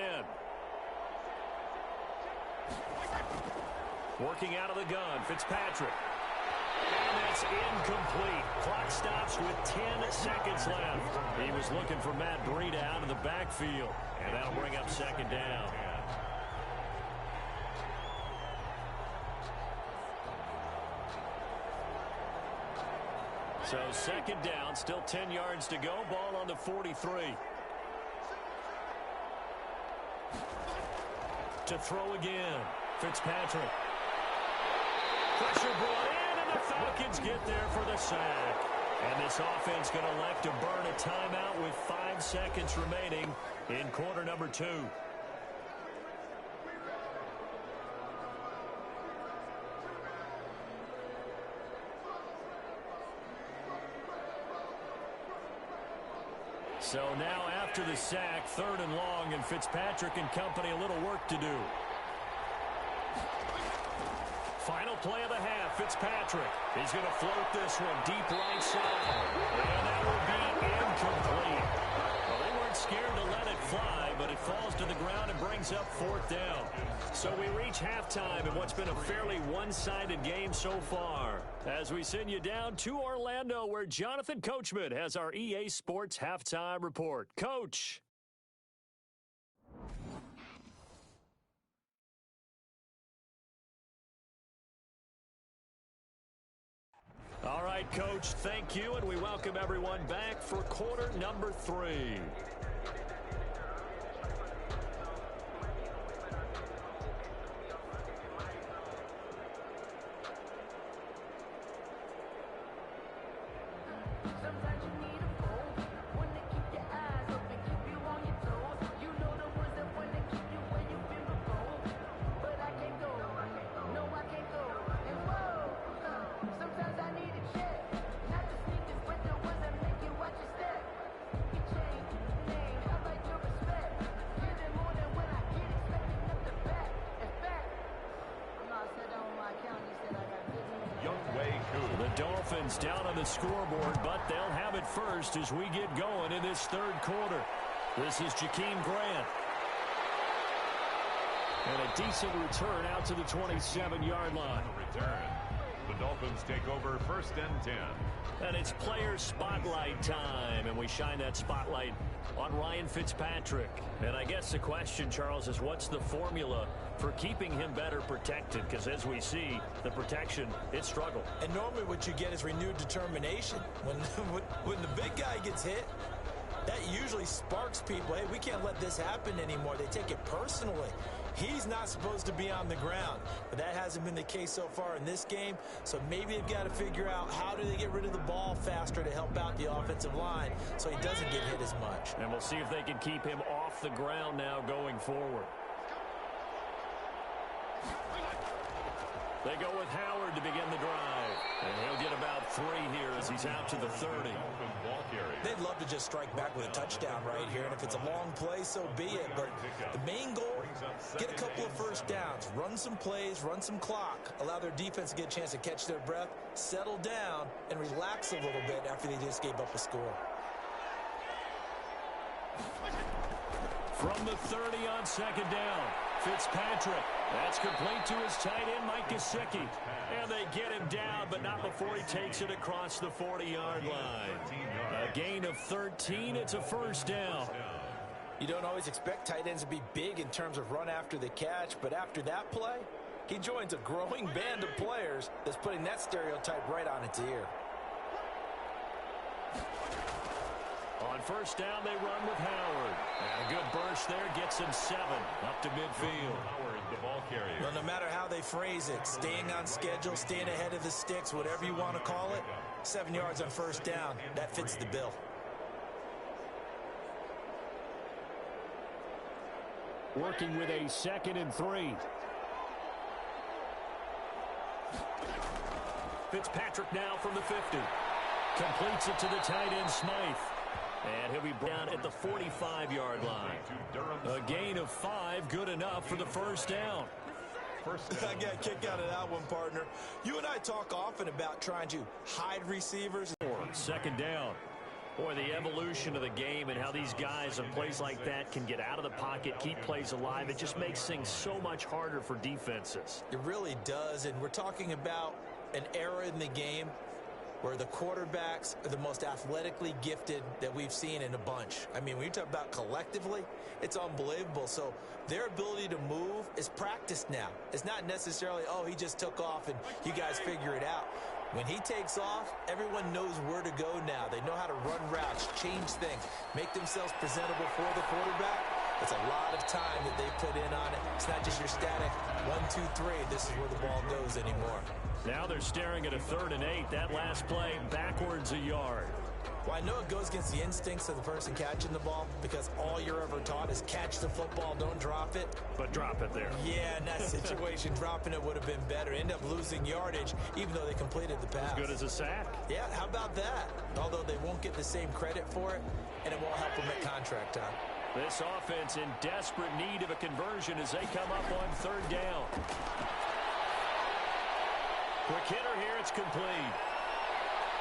Working out of the gun, Fitzpatrick. And that's incomplete. Clock stops with 10 seconds left. He was looking for Matt Breida out of the backfield, and that'll bring up 2nd down. So 2nd down, still 10 yards to go. Ball on the 43. To throw again, Fitzpatrick. Pressure brought in, and the Falcons get there for the sack. And this offense going to elect to burn a timeout with 5 seconds remaining in quarter number 2. So now after the sack, 3rd and long, and Fitzpatrick and company a little work to do. Final play of the half, Fitzpatrick. He's going to float this one deep right side. And that will be incomplete. Well, they weren't scared to let it fly, but it falls to the ground and brings up 4th down. So we reach halftime in what's been a fairly one-sided game so far. As we send you down to Orlando, where Jonathan Coachman has our EA Sports Halftime Report. Coach. All right, Coach, thank you, and we welcome everyone back for quarter number 3. Dolphins down on the scoreboard, but they'll have it first as we get going in this third quarter. This is Jakeem Grant. And a decent return out to the 27-yard line. Return. The Dolphins take over 1st and 10. And it's player spotlight time, and we shine that spotlight on Ryan Fitzpatrick. And I guess the question, Charles, is what's the formula for keeping him better protected? Because as we see, the protection, it struggled. And normally what you get is renewed determination. When the big guy gets hit, that usually sparks people. Hey, we can't let this happen anymore. They take it personally. He's not supposed to be on the ground, but that hasn't been the case so far in this game. So maybe they've got to figure out how do they get rid of the ball faster to help out the offensive line so he doesn't get hit as much. And we'll see if they can keep him off the ground now going forward. They go with Howard to begin the drive. And he'll get about 3 here as he's out to the 30. They'd love to just strike back with a touchdown right here. And if it's a long play, so be it. But the main goal, get a couple of first downs. Run some plays, run some clock. Allow their defense to get a chance to catch their breath, settle down, and relax a little bit after they just gave up a score. From the 30 on 2nd down, Fitzpatrick. That's complete to his tight end, Mike Gesicki. And they get him down, but not before he takes it across the 40-yard line. A gain of 13. It's a 1st down. You don't always expect tight ends to be big in terms of run after the catch, but after that play, he joins a growing band of players that's putting that stereotype right on its ear. On 1st down, they run with Howard. And a good burst there gets him 7 up to midfield. Howard, the ball carrier. Well, no matter how they phrase it, staying on schedule, staying ahead of the sticks, whatever you want to call it, 7 yards on 1st down, that fits the bill. Working with a 2nd and 3. Fitzpatrick now from the 50. Completes it to the tight end, Smythe. And he'll be down at the 45-yard line. A gain of 5, good enough for the 1st down. I got a kick out of that one, partner. You and I talk often about trying to hide receivers. 2nd down. Boy, the evolution of the game and how these guys on plays like that can get out of the pocket, keep plays alive, it just makes things so much harder for defenses. It really does, and we're talking about an era in the game where the quarterbacks are the most athletically gifted that we've seen in a bunch. I mean, when you talk about collectively, it's unbelievable. So their ability to move is practiced now. It's not necessarily, oh, he just took off and you guys figure it out. When he takes off, everyone knows where to go now. They know how to run routes, change things, make themselves presentable for the quarterback. It's a lot of time that they put in on it. It's not just your static 1, 2, 3. This is where the ball goes anymore. Now they're staring at a 3rd and 8. That last play backwards a yard. Well, I know it goes against the instincts of the person catching the ball because all you're ever taught is catch the football, don't drop it. But drop it there. Yeah, in that situation, dropping it would have been better. End up losing yardage even though they completed the pass. As good as a sack. Yeah, how about that? Although they won't get the same credit for it, and it won't help them at contract time. This offense in desperate need of a conversion as they come up on 3rd down. Quick hitter here, it's complete.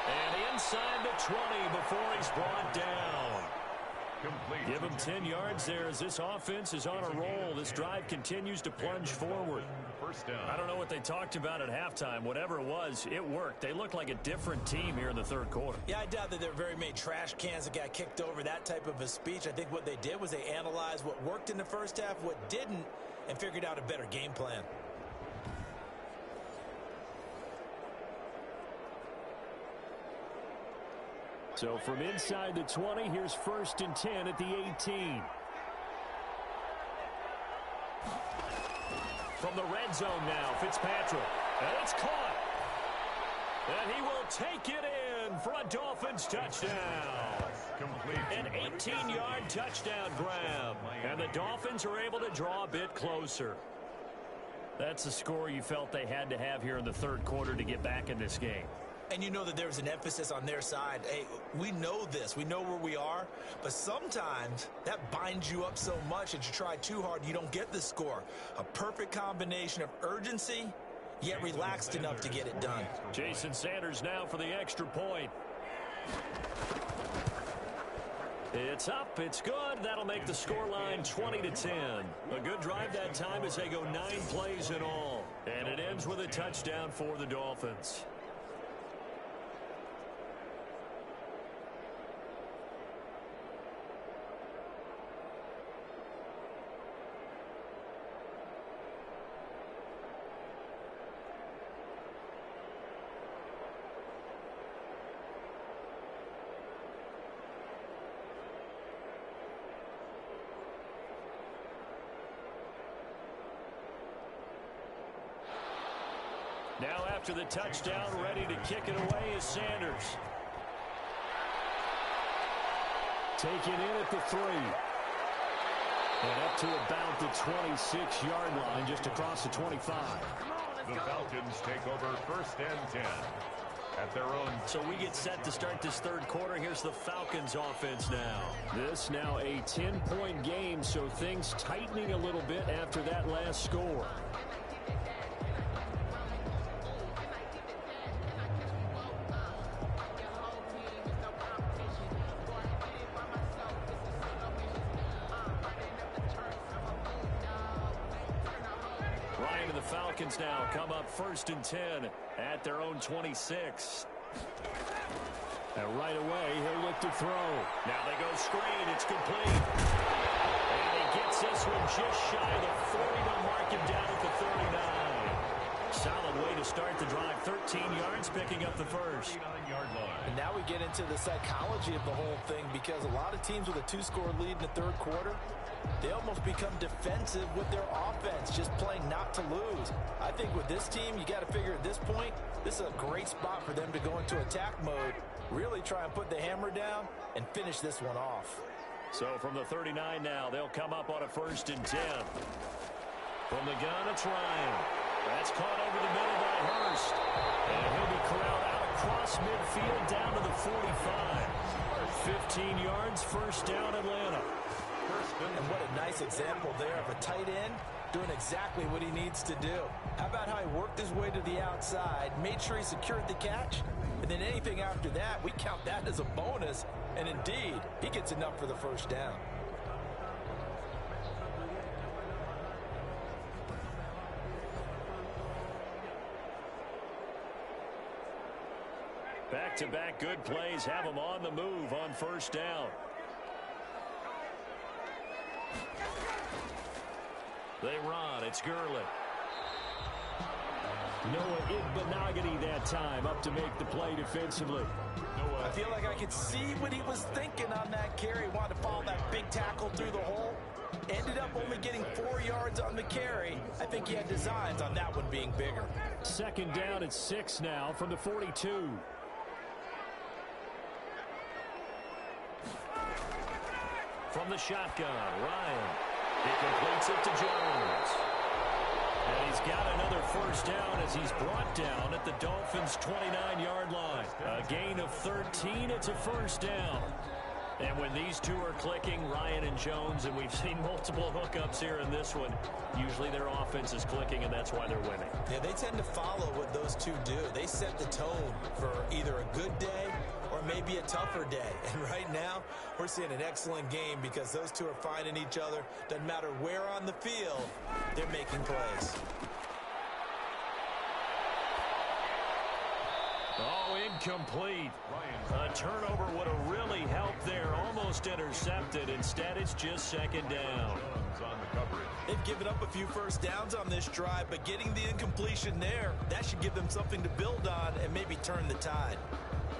And inside the 20 before he's brought down. Complete. Give him 10 yards there as this offense is on a roll. This drive continues to plunge forward. 1st down. I don't know what they talked about at halftime. Whatever it was, it worked. They look like a different team here in the 3rd quarter. Yeah, I doubt that there are very many trash cans that got kicked over, that type of a speech. I think what they did was they analyzed what worked in the 1st half, what didn't, and figured out a better game plan. So from inside the 20, here's 1st and 10 at the 18. From the red zone now, Fitzpatrick. And it's caught. And he will take it in for a Dolphins touchdown. Complete. An 18-yard touchdown grab. And the Dolphins are able to draw a bit closer. That's the score you felt they had to have here in the 3rd quarter to get back in this game. And you know that there's an emphasis on their side. Hey, we know this. We know where we are. But sometimes that binds you up so much that you try too hard, you don't get the score. A perfect combination of urgency yet relaxed enough to get it done. Jason Sanders now for the extra point. It's up. It's good. That'll make the scoreline 20-10. A good drive that time as they go 9 plays in all. And it ends with a touchdown for the Dolphins. Now after the touchdown, ready to kick it away is Sanders. Taken in at the 3. And up to about the 26-yard line, just across the 25. The Falcons take over 1st and 10 at their own. So we get set to start this third quarter. Here's the Falcons offense now. This now a 10-point game, so things tightening a little bit after that last score. Falcons now come up 1st and 10 at their own 26. And right away, he'll look to throw. Now they go screen. It's complete. And he gets this one just shy of the 40 to mark him down at the 39. Solid way to start the drive. 13 yards, picking up the first. 39-yard line. And now we get into the psychology of the whole thing, because a lot of teams with a 2-score lead in the third quarter, they almost become defensive with their offense, just playing not to lose. I think with this team, you got to figure at this point, this is a great spot for them to go into attack mode, really try and put the hammer down and finish this one off. So from the 39 now, they'll come up on a 1st and 10. From the gun, it's Ryan. That's caught over the middle by Hurst. And he'll be corralled out across midfield down to the 45. 15 yards, 1st down, Atlanta. And what a nice example there of a tight end doing exactly what he needs to do. How about how he worked his way to the outside, made sure he secured the catch, and then anything after that, we count that as a bonus. And indeed, he gets enough for the 1st down. Back-to-back good plays have him on the move on 1st down. They run. It's Gurley. Noah Igbenogany that time up to make the play defensively. I feel like I could see what he was thinking on that carry. Wanted to follow that big tackle through the hole. Ended up only getting 4 yards on the carry. I think he had designs on that one being bigger. 2nd down at 6 now from the 42. From the shotgun, Ryan. He completes it to Jones. And he's got another 1st down as he's brought down at the Dolphins' 29-yard line. A gain of 13. It's a 1st down. And when these two are clicking, Ryan and Jones, and we've seen multiple hookups here in this one, usually their offense is clicking, and that's why they're winning. Yeah, they tend to follow what those two do. They set the tone for either a good day or maybe a tougher day. And right now, we're seeing an excellent game because those two are finding each other. Doesn't matter where on the field, they're making plays. Oh, incomplete. A turnover would have really helped there. Almost intercepted. Instead, it's just 2nd down. They've given up a few 1st downs on this drive, but getting the incompletion there, that should give them something to build on and maybe turn the tide.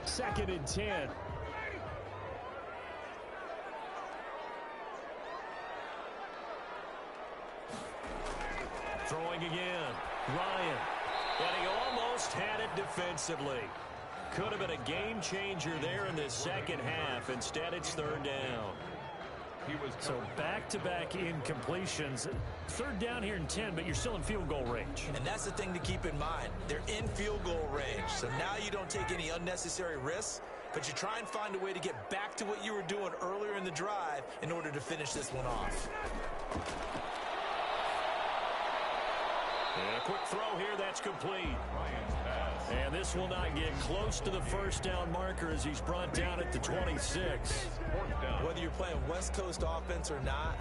2nd and 10. Throwing again. Ryan. And he almost had it defensively. Could have been a game changer there in the 2nd half. Instead, it's 3rd down. So back-to-back incompletions. 3rd down here in 10, but you're still in field goal range. And that's the thing to keep in mind. They're in field goal range. So now you don't take any unnecessary risks, but you try and find a way to get back to what you were doing earlier in the drive in order to finish this one off. And a quick throw here, that's complete. And this will not get close to the first down marker as he's brought down at the 26. Whether you're playing West Coast offense or not,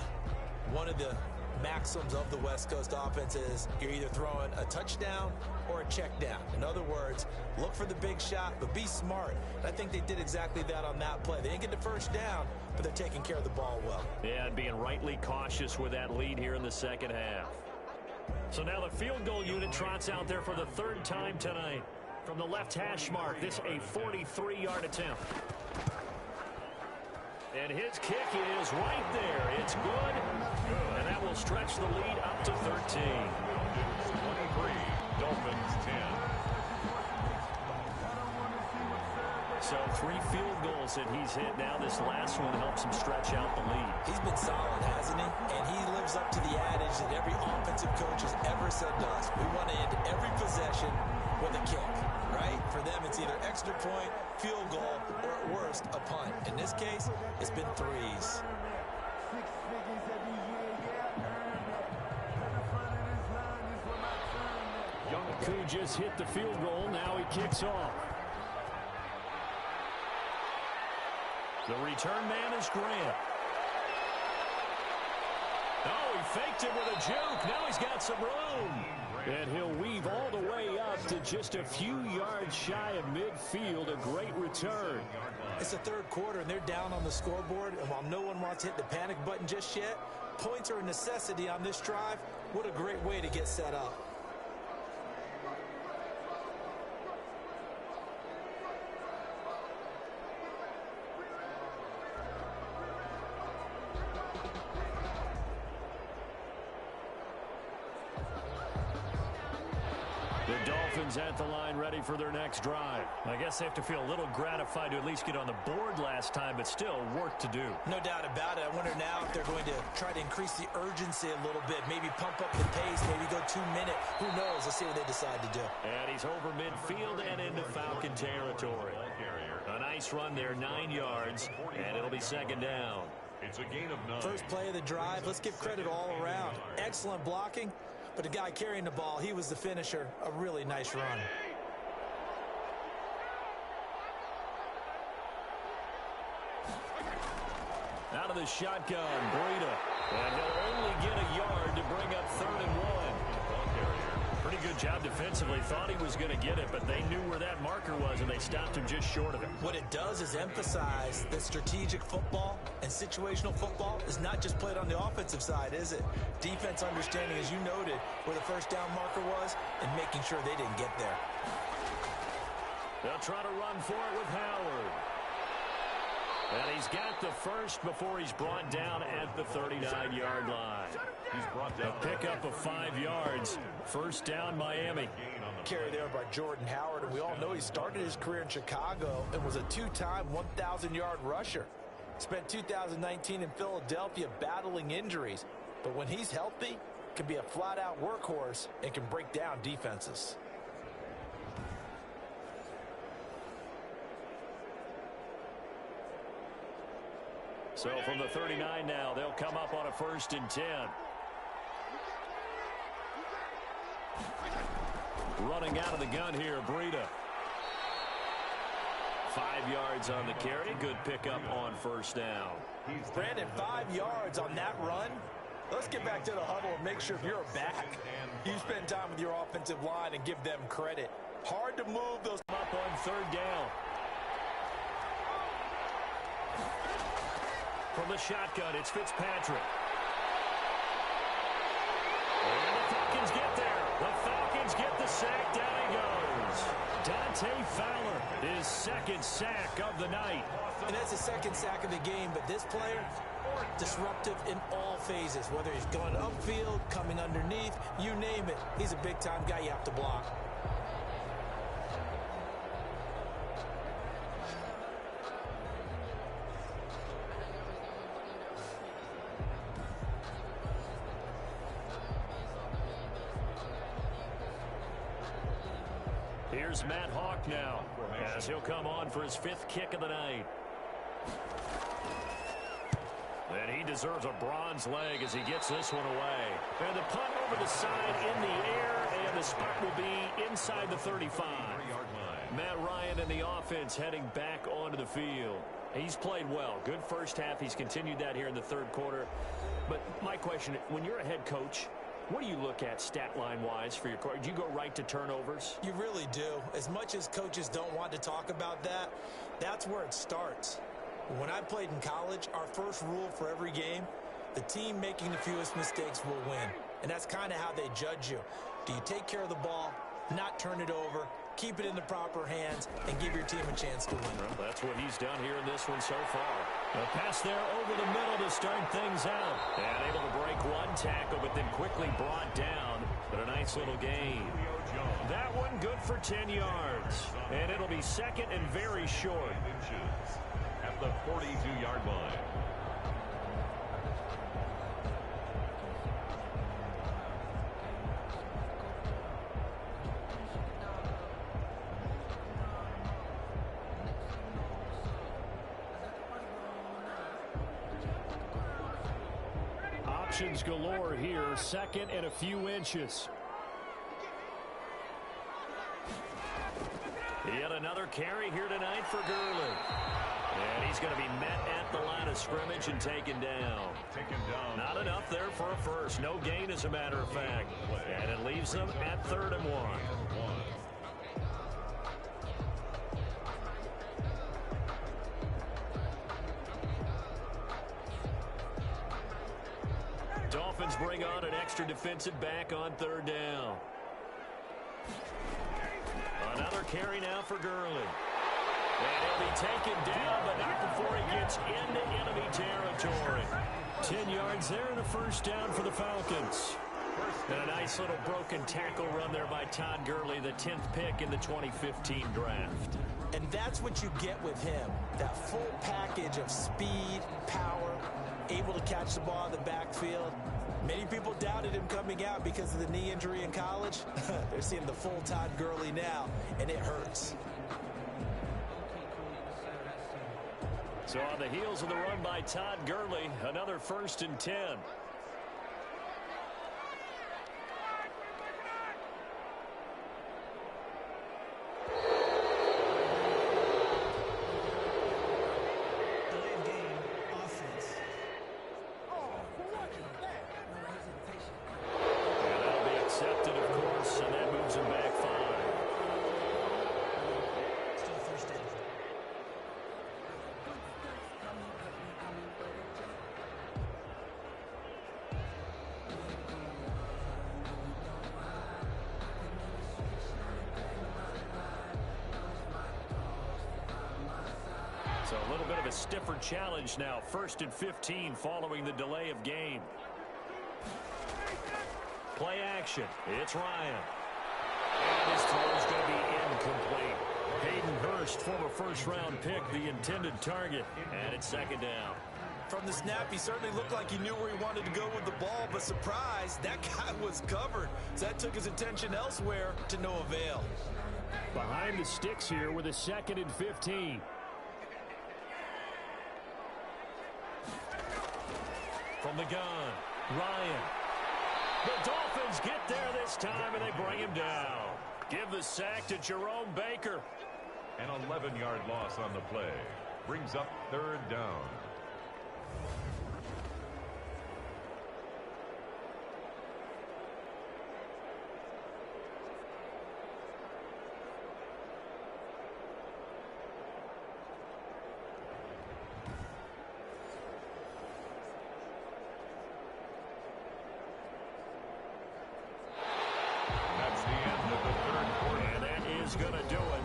one of the maxims of the West Coast offense is you're either throwing a touchdown or a check down. In other words, look for the big shot, but be smart. And I think they did exactly that on that play. They didn't get the first down, but they're taking care of the ball well. Yeah, and being rightly cautious with that lead here in the second half. So now the field goal unit trots out there for the third time tonight. From the left hash mark, this a 43-yard attempt. And his kick is right there. It's good. And that will stretch the lead up to 13. 23, Dolphins 10. So 3 field goals that he's hit now. This last one helps him stretch out the lead. He's been solid, hasn't he? And he lives up to the adage that every offensive coach has ever said to us. We want to end every possession with a kick, right? For them, it's either extra point, field goal, or at worst, a punt. In this case, it's been threes. Koo just hit the field goal. Now he kicks off. The return man is Grant. Oh, he faked it with a juke. Now he's got some room. And he'll weave all the way up to just a few yards shy of midfield. A great return. It's the third quarter, and they're down on the scoreboard. And while no one wants to hit the panic button just yet, points are a necessity on this drive. What a great way to get set up. The Dolphins at the line ready for their next drive. I guess they have to feel a little gratified to at least get on the board last time, but still work to do. No doubt about it. I wonder now if they're going to try to increase the urgency a little bit, maybe pump up the pace, maybe go 2-minute. Who knows? Let's see what they decide to do. And he's over midfield and into Falcon territory. A nice run there, 9 yards, and it'll be second down. It's a gain of 9. First play of the drive. Let's give credit all around. Excellent blocking. But the guy carrying the ball, he was the finisher. A really nice run. Out of the shotgun, Breida. And he'll only get a yard to bring up 3rd and 1. Pretty good job defensively. Thought he was going to get it, but they knew where that marker was, and they stopped him just short of it. What it does is emphasize that strategic football and situational football is not just played on the offensive side, is it? Defense understanding, as you noted, where the first down marker was and making sure they didn't get there. They'll try to run for it with Howard. And he's got the first before he's brought down at the 39-yard line. He's brought down a pickup of 5 yards. First down, Miami. Carry there by Jordan Howard, and we all know he started his career in Chicago and was a 2-time 1,000-yard rusher. Spent 2019 in Philadelphia battling injuries, but when he's healthy, can be a flat-out workhorse and can break down defenses. So from the 39 now, they'll come up on a 1st and 10. Running out of the gun here, Breida. 5 yards on the carry. Good pickup on 1st down. Brandon, 5 yards on that run. Let's get back to the huddle and make sure if you're a back, you spend time with your offensive line and give them credit. Hard to move those up on 3rd down. From the shotgun, it's Fitzpatrick. And the Falcons get there. The Falcons get the sack. Down he goes. Dante Fowler, his 2nd sack of the night. And that's the 2nd sack of the game, but this player, disruptive in all phases, whether he's going upfield, coming underneath, you name it. He's a big-time guy you have to block. Here's Matt Hawk now, as he'll come on for his 5th kick of the night. And he deserves a bronze leg as he gets this one away. And the punt over the side in the air, And the spot will be inside the 35. Matt Ryan and the offense heading back onto the field. He's played well. Good first half. He's continued that here in the third quarter. But my question, when you're a head coach, what do you look at stat line-wise for your coach? Do you go right to turnovers? You really do. As much as coaches don't want to talk about that, that's where it starts. When I played in college, our first rule for every game, the team making the fewest mistakes will win. And that's kind of how they judge you. Do you take care of the ball, not turn it over, keep it in the proper hands, and give your team a chance to win? Well, that's what he's done here in this one so far. A pass there over the middle to start things out. And able to break one tackle, but then quickly brought down. But a nice little gain. That one good for 10 yards. And it'll be second and very short. At the 42-yard line. Options galore here. Second and a few inches. Yet another carry here tonight for Gurley. And he's going to be met at the line of scrimmage and taken down. Not enough there for a first. No gain, as a matter of fact. And it leaves them at 3rd and 1. Dolphins bring on an extra defensive back on 3rd down. Another carry now for Gurley. And he'll be taken down, but not before he gets into enemy territory. 10 yards there and a first down for the Falcons. And a nice little broken tackle run there by Todd Gurley, the 10th pick in the 2015 draft. And that's what you get with him. That full package of speed, power, able to catch the ball in the backfield. Many people doubted him coming out because of the knee injury in college. They're seeing the full Todd Gurley now, and it hurts. So on the heels of the run by Todd Gurley, another 1st and 10. So a little bit of a stiffer challenge now. 1st and 15 following the delay of game. Play action. It's Ryan. And his throw is going to be incomplete. Hayden Hurst, former first-round pick, the intended target. And it's 2nd down. From the snap, he certainly looked like he knew where he wanted to go with the ball, but surprise, that guy was covered. So that took his attention elsewhere to no avail. Behind the sticks here with a 2nd and 15. From the gun, Ryan. The Dolphins get there this time, and they bring him down. Give the sack to Jerome Baker. An 11-yard loss on the play. Brings up 3rd down. Going to do it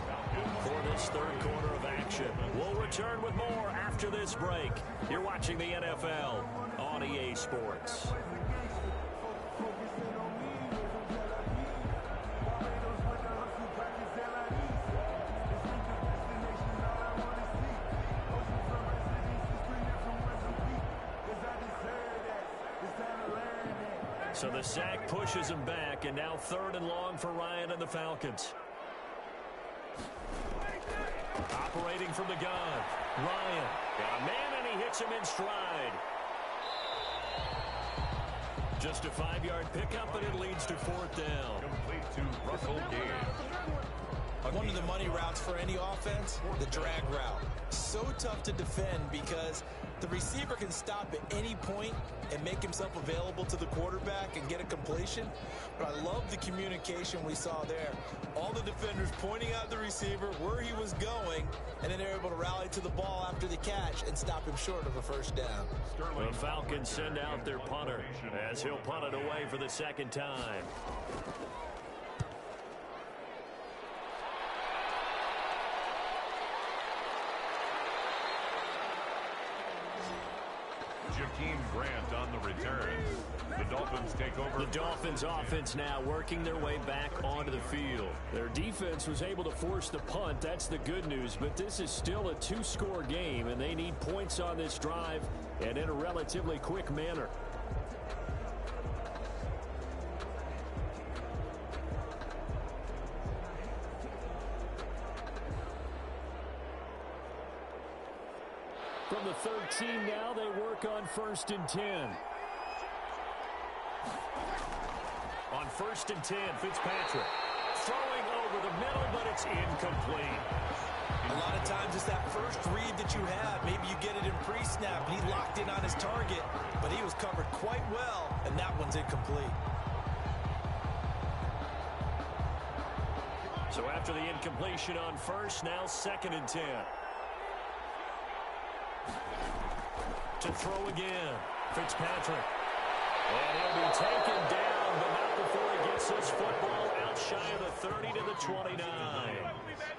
for this 3rd quarter of action. We'll return with more after this break. You're watching the NFL on EA Sports. So the sack pushes him back, and now 3rd and long for Ryan and the Falcons. Operating from the gun, Ryan. Got a man, and he hits him in stride. Just a 5-yard pickup, and it leads to 4th down. Complete to Russell Gage. One of the money routes for any offense, the drag route. So tough to defend because the receiver can stop at any point and make himself available to the quarterback and get a completion. But I love the communication we saw there. All the defenders pointing out the receiver where he was going, and then they're able to rally to the ball after the catch and stop him short of a first down. The Falcons send out their punter as he'll punt it away for the second time. Jakeem Grant on the return. The Dolphins take over. The Dolphins offense now working their way back onto the field. Their defense was able to force the punt. That's the good news. But this is still a two-score game, and they need points on this drive and in a relatively quick manner. From the 13 now, they work on 1st and 10. On 1st and 10, Fitzpatrick throwing over the middle, but it's incomplete. A lot of times it's that first read that you have. Maybe you get it in pre-snap, and he locked in on his target, but he was covered quite well, and that one's incomplete. So after the incompletion on 1st, now 2nd and 10. To throw again, Fitzpatrick. And he'll be taken down, but not before he gets his football out shy of the 30 to the 29.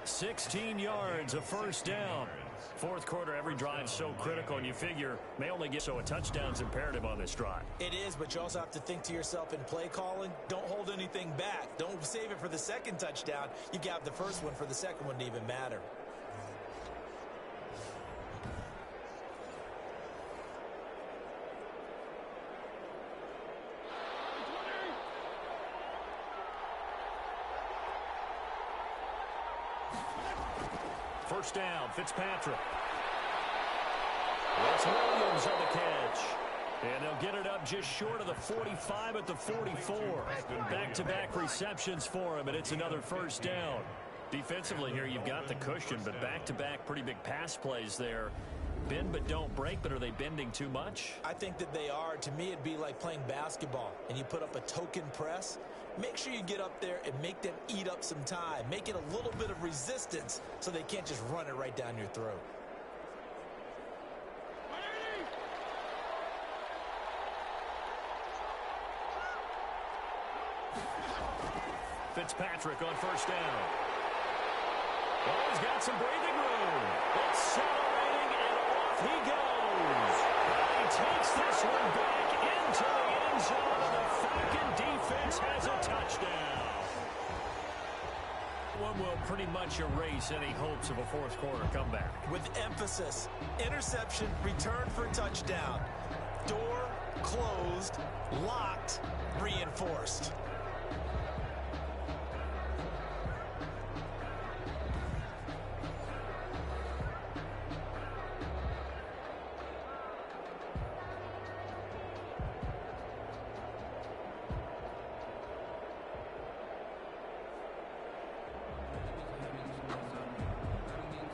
16 yards, a first down. Fourth quarter, every drive so critical, and you figure may only get so a touchdown's imperative on this drive. It is, but you also have to think to yourself in play calling, don't hold anything back. Don't save it for the second touchdown. You got the first one for the second one to even matter. First down, Fitzpatrick. That's Williams on the catch. And they'll get it up just short of the 45 at the 44. Back-to-back receptions for him, and it's another first down. Defensively here, you've got the cushion, but back-to-back pretty big pass plays there. Bend but don't break, but are they bending too much? I think that they are. To me, it'd be like playing basketball, and you put up a token press. Make sure you get up there and make them eat up some time. Make it a little bit of resistance so they can't just run it right down your throat. Fitzpatrick on first down. Oh, he's got some breathing room. Accelerating, and off he goes. He takes this one back into the end zone, and the Falcon defense has a touchdown. One will pretty much erase any hopes of a fourth quarter comeback. With emphasis, interception, return for a touchdown. Door closed, locked, reinforced.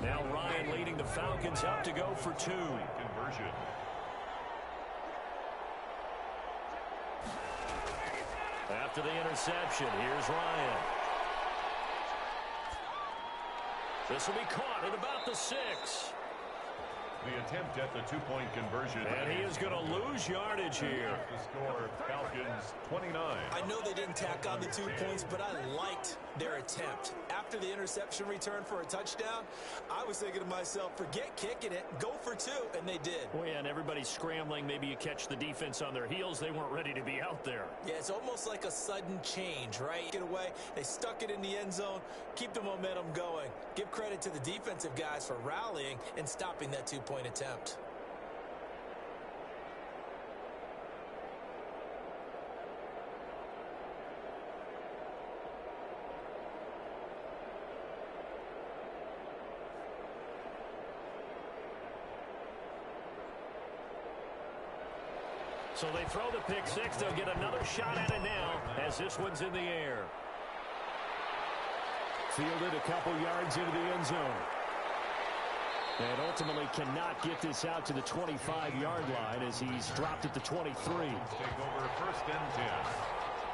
Now Ryan leading the Falcons up to go for two. Conversion. After the interception, here's Ryan. This will be caught at about the 6. The attempt at the two-point conversion. And he is going to lose yardage here. The score, Falcons 29. I know they didn't tack on the 2 points, but I liked their attempt. After the interception return for a touchdown, I was thinking to myself, forget kicking it, go for 2, and they did. Well, yeah, and everybody's scrambling. Maybe you catch the defense on their heels. They weren't ready to be out there. Yeah, it's almost like a sudden change, right? Get away. They stuck it in the end zone. Keep the momentum going. Give credit to the defensive guys for rallying and stopping that 2-point attempt. So they throw the pick 6. They'll get another shot at it now as this one's in the air. Fielded a couple yards into the end zone. And ultimately cannot get this out to the 25-yard line as he's dropped at the 23. Take over first and 10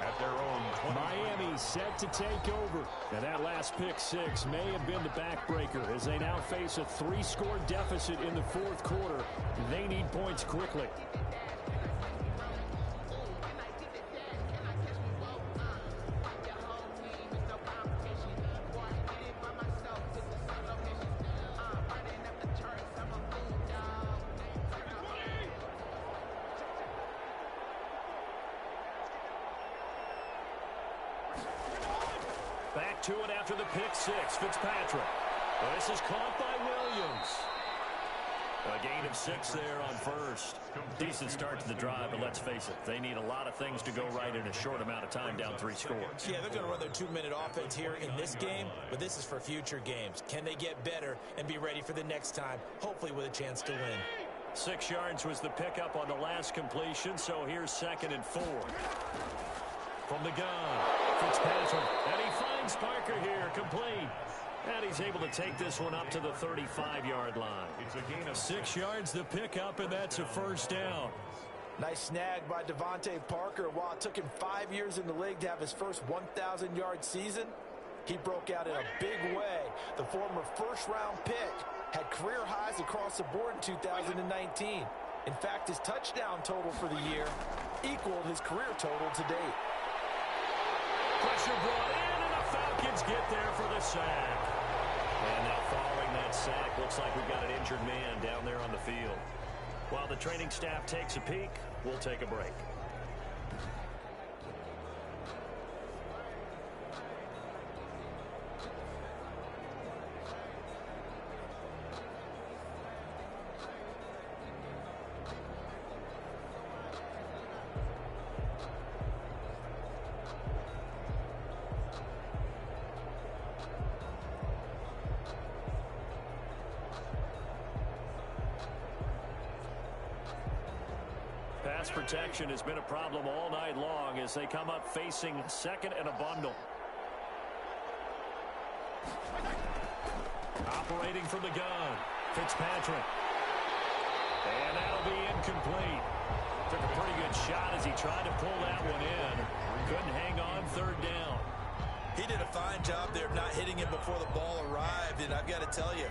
at their own 20. Miami set to take over. And that last pick six may have been the backbreaker as they now face a 3-score deficit in the fourth quarter. They need points quickly. Back to it after the pick six. Fitzpatrick. This is caught by Williams. A gain of 6 there on first. Decent start to the drive, but let's face it, they need a lot of things to go right in a short amount of time, down 3 scores. Yeah, they're going to run their 2-minute offense here in this game, but this is for future games. Can they get better and be ready for the next time, hopefully with a chance to win? 6 yards was the pickup on the last completion, so here's 2nd and 4. From the gun, Fitzpatrick, and he finds Parker here, complete. And he's able to take this one up to the 35-yard line. It's a gain of 6 yards the pickup, and that's a first down. Nice snag by Devontae Parker. While it took him 5 years in the league to have his first 1,000-yard season, he broke out in a big way. The former first-round pick had career highs across the board in 2019. In fact, his touchdown total for the year equaled his career total to date. Pressure brought in, and the Falcons get there for the sack. And now following that sack, looks like we've got an injured man down there on the field. While the training staff takes a peek, we'll take a break. Pass protection has been a problem all night long as they come up facing 2nd and a bundle. Operating from the gun, Fitzpatrick. And that'll be incomplete. Took a pretty good shot as he tried to pull that one in. Couldn't hang on 3rd down. He did a fine job there of not hitting it before the ball arrived, and I've got to tell you,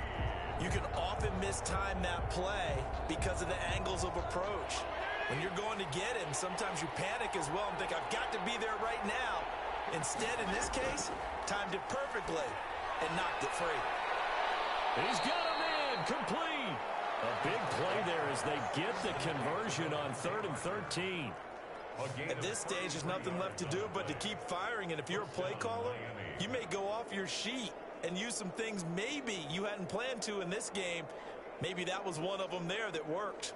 you can often mistime that play because of the angles of approach. When you're going to get him, sometimes you panic as well and think, I've got to be there right now. Instead, in this case, timed it perfectly and knocked it free. He's got him in, complete. A big play there as they get the conversion on 3rd and 13. At this stage, there's nothing left to do but to keep firing, and if you're a play caller, you may go off your sheet and use some things maybe you hadn't planned to in this game. Maybe that was one of them there that worked.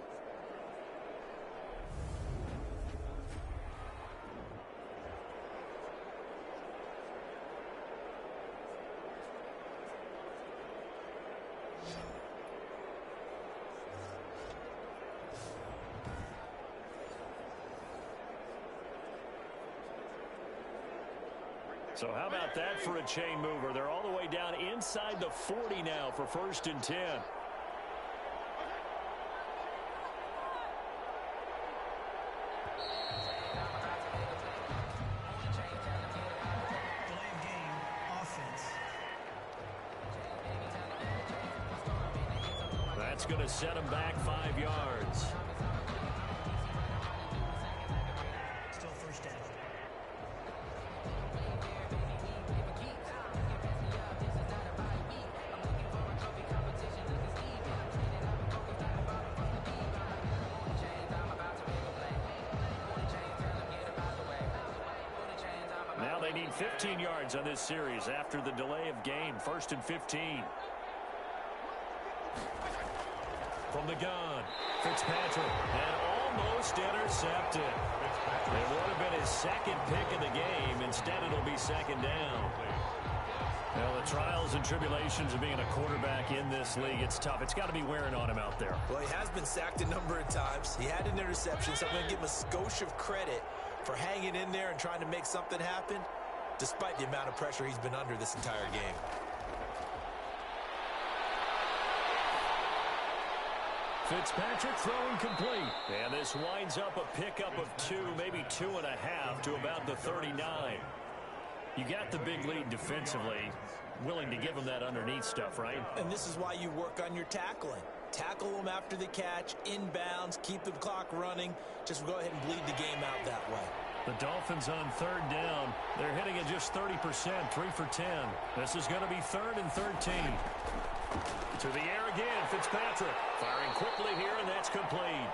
So how about that for a chain mover? They're all the way down inside the 40 now for 1st and 10. That's going to set them back 5 yards. Still first down. Now they need 15 yards on this series after the delay of game. 1st and 15. From the gun, Fitzpatrick, and almost intercepted. It would have been his 2nd pick of the game. Instead, it'll be 2nd down. Well, the trials and tribulations of being a quarterback in this league, it's tough. It's got to be wearing on him out there. Well, he has been sacked a number of times. He had an interception, so I'm going to give him a skosh of credit for hanging in there and trying to make something happen. despite the amount of pressure he's been under this entire game. Fitzpatrick throwing complete. And this winds up a pickup of 2, maybe 2.5 to about the 39. You got the big lead defensively. Willing to give them that underneath stuff, right? And this is why you work on your tackling. Tackle them after the catch, inbounds, keep the clock running. Just go ahead and bleed the game out that way. The Dolphins on 3rd down. They're hitting at just 30%, 3 for 10. This is going to be 3rd and 13. To the air again, Fitzpatrick. Firing quickly here, and that's complete.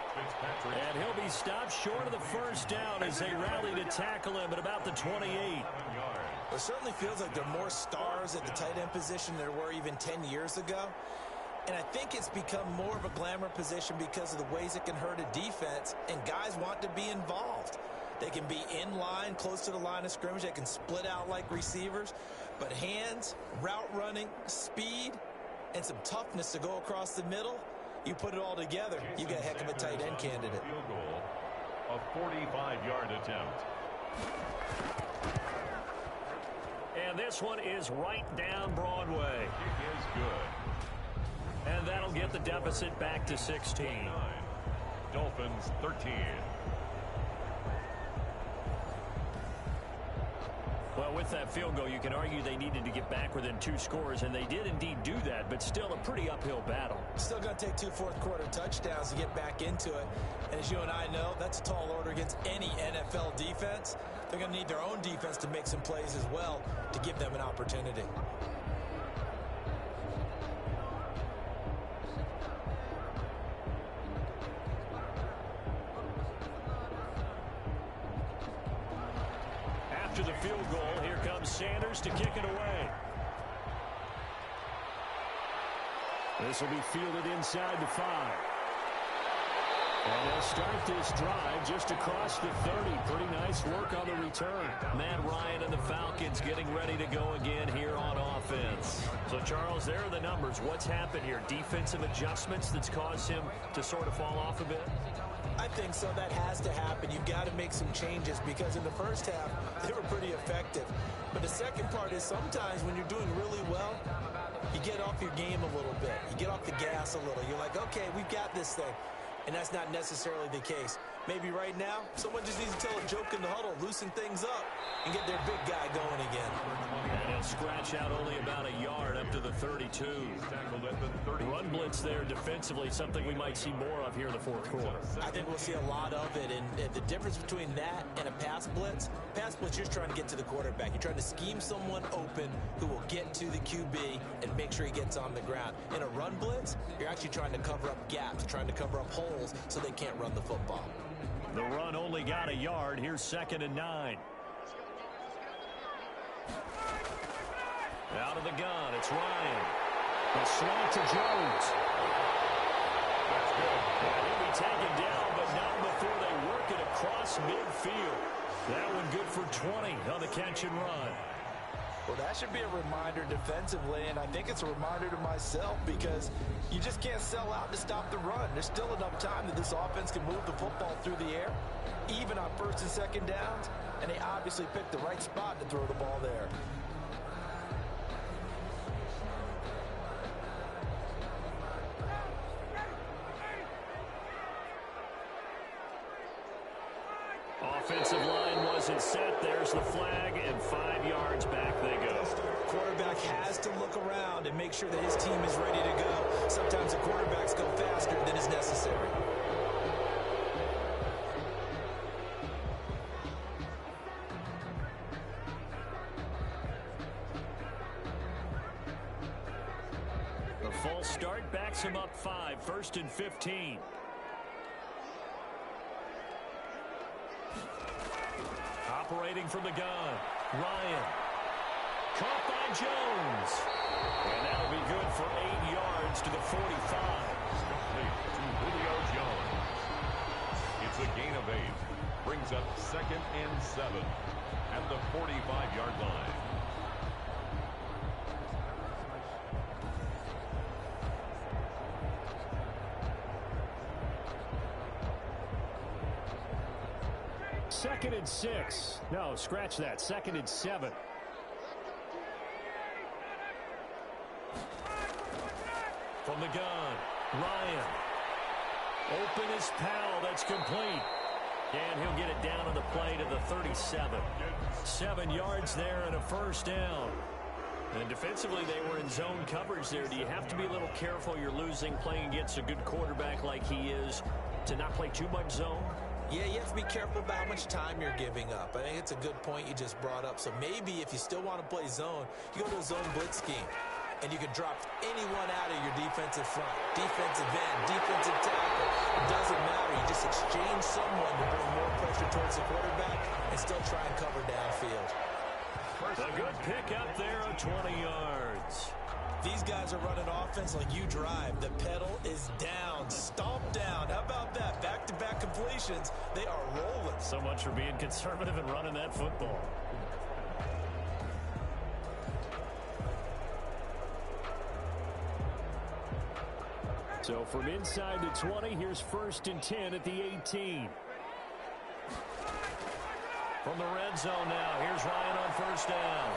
And he'll be stopped short of the 1st down as they rally to tackle him at about the 28. It certainly feels like there are more stars at the tight end position than there were even 10 years ago. And I think it's become more of a glamour position because of the ways it can hurt a defense, and guys want to be involved. They can be in line, close to the line of scrimmage. They can split out like receivers. But hands, route running, speed, and some toughness to go across the middle, you put it all together, you got a heck of a tight end candidate. Field goal, a 45-yard attempt. And this one is right down Broadway. Kick is good. And that'll get the deficit back to 16. Dolphins 13. Well, with that field goal, you can argue they needed to get back within 2 scores, and they did indeed do that, but still a pretty uphill battle. Still going to take 2 fourth-quarter touchdowns to get back into it. And as you and I know, that's a tall order against any NFL defense. They're going to need their own defense to make some plays as well to give them an opportunity. After the field goal, here comes Sanders to kick it away. This will be fielded inside the 5. And they'll start this drive just across the 30. Pretty nice work on the return. Matt Ryan and the Falcons getting ready to go again here on offense. So, Charles, there are the numbers. What's happened here? Defensive adjustments that's caused him to sort of fall off a bit? I think so. That has to happen. You've got to make some changes because in the first half, they were pretty effective. But the second part is sometimes when you're doing really well, you get off your game a little bit. You get off the gas a little. You're like, okay, we've got this thing. And that's not necessarily the case. Maybe right now, someone just needs to tell a joke in the huddle, loosen things up, and get their big guy going again. And he'll scratch out only about a yard up to the 32. Run blitz there defensively, something we might see more of here in the 4th quarter. I think we'll see a lot of it. And the difference between that and a pass blitz, you're just trying to get to the quarterback. You're trying to scheme someone open who will get to the QB and make sure he gets on the ground. In a run blitz, you're actually trying to cover up gaps, trying to cover up holes so they can't run the football. The run only got a yard. Here's 2nd and 9. Out of the gun, it's Ryan. The slant to Jones. That's good. And he'll be taken down, but not before they work it across midfield. That one good for 20 on the catch and run. Well, that should be a reminder defensively, and I think it's a reminder to myself because you just can't sell out to stop the run. There's still enough time that this offense can move the football through the air, even on 1st and 2nd downs, and they obviously picked the right spot to throw the ball there. Offensive line wasn't set. There's the flag, and 5 yards back they go. Quarterback has to look around and make sure that his team is ready to go. Sometimes the quarterbacks go faster than is necessary. The false start backs him up 5, 1st and 15. Operating from the gun, Ryan. Caught by Jones. And that'll be good for 8 yards to the 45. Complete to Julio Jones. It's a gain of 8. Brings up 2nd and 7 at the 45-yard line. Second and 6. No, scratch that. 2nd and 7. From the gun, Ryan. Open is Powell. That's complete. And he'll get it down on the play to the 37. 7 yards there and a first down. And defensively, they were in zone coverage there. Do you have to be a little careful? You're losing playing against a good quarterback like he is to not play too much zone? Yeah, you have to be careful about how much time you're giving up. I think it's a good point you just brought up. So maybe if you still want to play zone, you go to a zone blitz scheme. And you can drop anyone out of your defensive front. Defensive end, defensive tackle. It doesn't matter. You just exchange someone to bring more pressure towards the quarterback and still try and cover downfield. A good pick up there of 20 yards. These guys are running offense like you drive. The pedal is down, stomped down. How about that? Back-to-back completions. They are rolling. So much for being conservative and running that football. So from inside the 20, here's 1st and 10 at the 18. From the red zone now, here's Ryan on 1st down.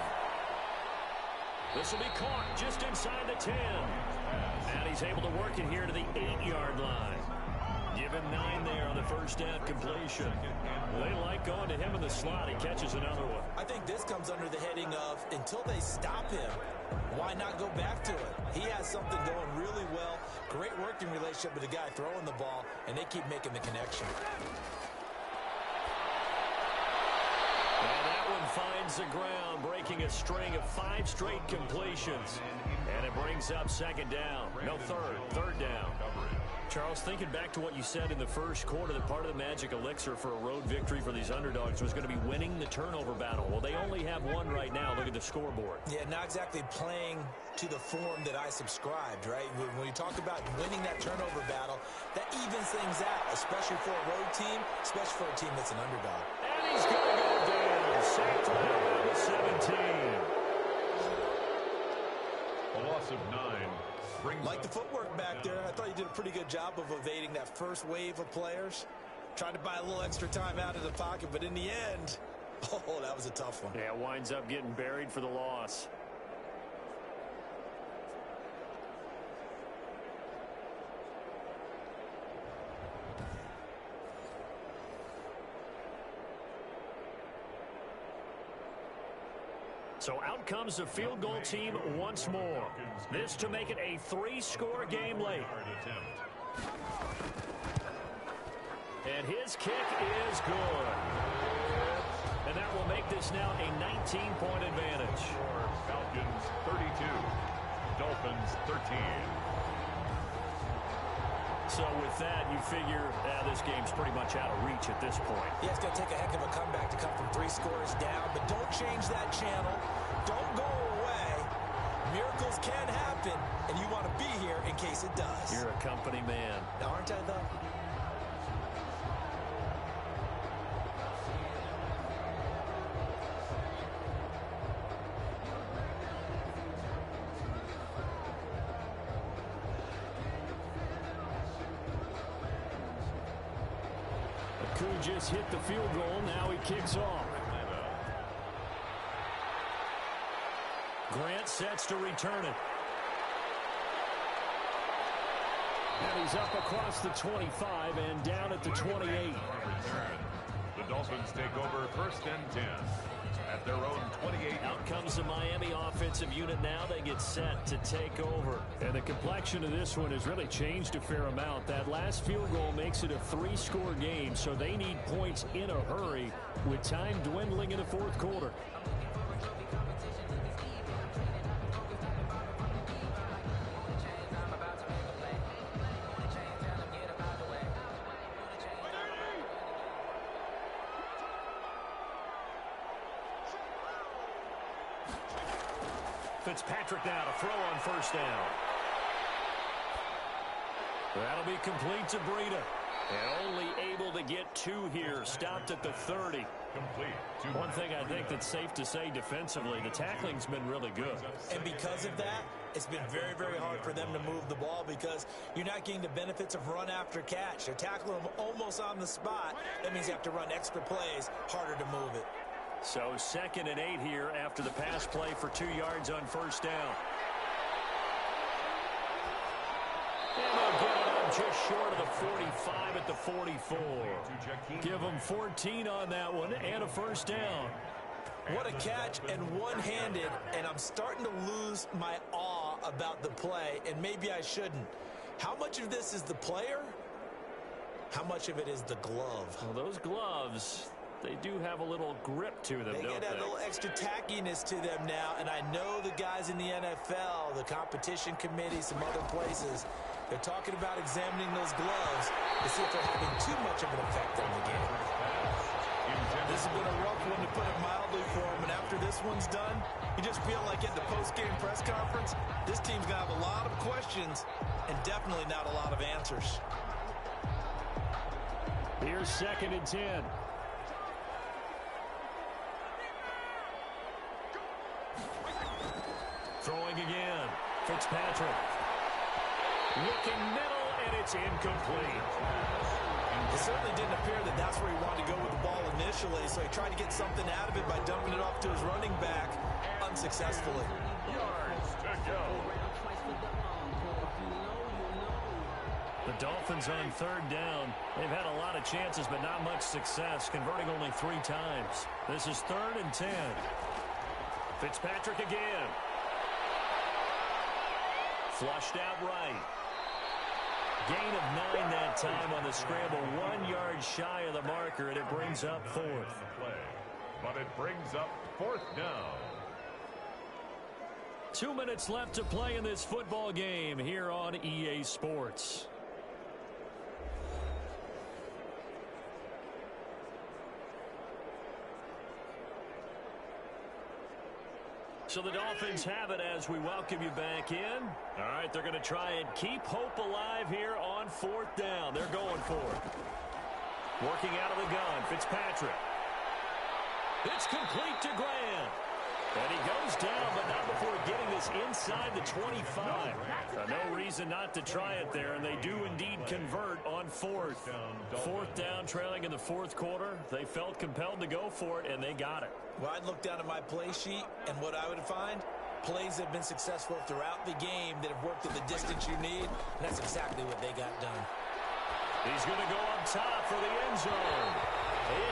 This will be caught just inside the 10. And he's able to work it here to the 8-yard line. Give him 9 there on the 1st down completion. They like going to him in the slot. He catches another one. I think this comes under the heading of until they stop him, why not go back to it? He has something going really well. Great working relationship with the guy throwing the ball, and they keep making the connection. And that one finds the ground, breaking a string of 5 straight completions. And it brings up 2nd down. No, 3rd down. Charles, thinking back to what you said in the first quarter, that part of the magic elixir for a road victory for these underdogs was going to be winning the turnover battle. Well, they only have one right now. Look at the scoreboard. Yeah, not exactly playing to the form that I subscribed, right? When you talk about winning that turnover battle, that evens things out, especially for a road team, especially for a team that's an underdog. And he's going to go down. Sacked right around the 17. A loss of 9. Like the footwork back there, I thought you did a pretty good job of evading that first wave of players. Tried to buy a little extra time out of the pocket, but in the end, oh, that was a tough one. Yeah, winds up getting buried for the loss. So out comes the field goal team once more. This to make it a 3-score game late. And his kick is good. And that will make this now a 19-point advantage. Falcons 32, Dolphins 13. So with that, you figure this game's pretty much out of reach at this point. Yeah, it's going to take a heck of a comeback to come from 3 scores down, but don't change that channel. Don't go away. Miracles can happen, and you want to be here in case it does. You're a company man. Now, aren't I, though? Just hit the field goal. Now he kicks off. Grant sets to return it. And he's up across the 25 and down at the 28. The Dolphins take over 1st and 10 at their own 28. Out comes the Miami offensive unit now. They get set to take over. And the complexion of this one has really changed a fair amount. That last field goal makes it a 3-score game, so they need points in a hurry with time dwindling in the 4th quarter. Fitzpatrick now to throw on 1st down. That'll be complete to Breida. And only able to get 2 here. Stopped at the 30. Complete. One thing I think that's safe to say defensively, the tackling's been really good. And because of that, it's been very, very hard for them to move the ball because you're not getting the benefits of run after catch. They're tackling them almost on the spot. That means you have to run extra plays, harder to move it. So 2nd and 8 here after the pass play for 2 yards on 1st down. just short of the 45 at the 44. Give them 14 on that one and a first down. What a catch and one-handed, and I'm starting to lose my awe about the play, and maybe I shouldn't. How much of this is the player? How much of it is the glove? Well, those gloves, they do have a little grip to them, They don't get a little extra tackiness to them now, and I know the guys in the NFL, the competition committee, some other places, they're talking about examining those gloves to see if they're having too much of an effect on the game. This has been a rough one, to put it mildly, for him, and after this one's done, you just feel like at the post-game press conference, this team's going to have a lot of questions and definitely not a lot of answers. Here's 2nd and 10. Throwing again. Fitzpatrick. Looking middle, and it's incomplete. It certainly didn't appear that that's where he wanted to go with the ball initially, so he tried to get something out of it by dumping it off to his running back unsuccessfully. Yards to go. The Dolphins on 3rd down. They've had a lot of chances, but not much success, converting only 3 times. This is 3rd and 10. Fitzpatrick again. Flushed out right. Gain of 9 that time on the scramble. 1 yard shy of the marker, and it brings up 4th. But it brings up 4th down. 2 minutes left to play in this football game here on EA Sports. So the Dolphins have it as we welcome you back in. All right, they're going to try and keep hope alive here on 4th down. They're going for it. Working out of the gun, Fitzpatrick. It's complete to Grant. And he goes down, but not before getting this inside the 25. No reason not to try it there, and they do indeed convert on 4th. 4th down, trailing in the 4th quarter. They felt compelled to go for it, and they got it. Well, I'd look down at my play sheet, and what I would find, plays that have been successful throughout the game that have worked at the distance you need, and that's exactly what they got done. He's going to go up top for the end zone.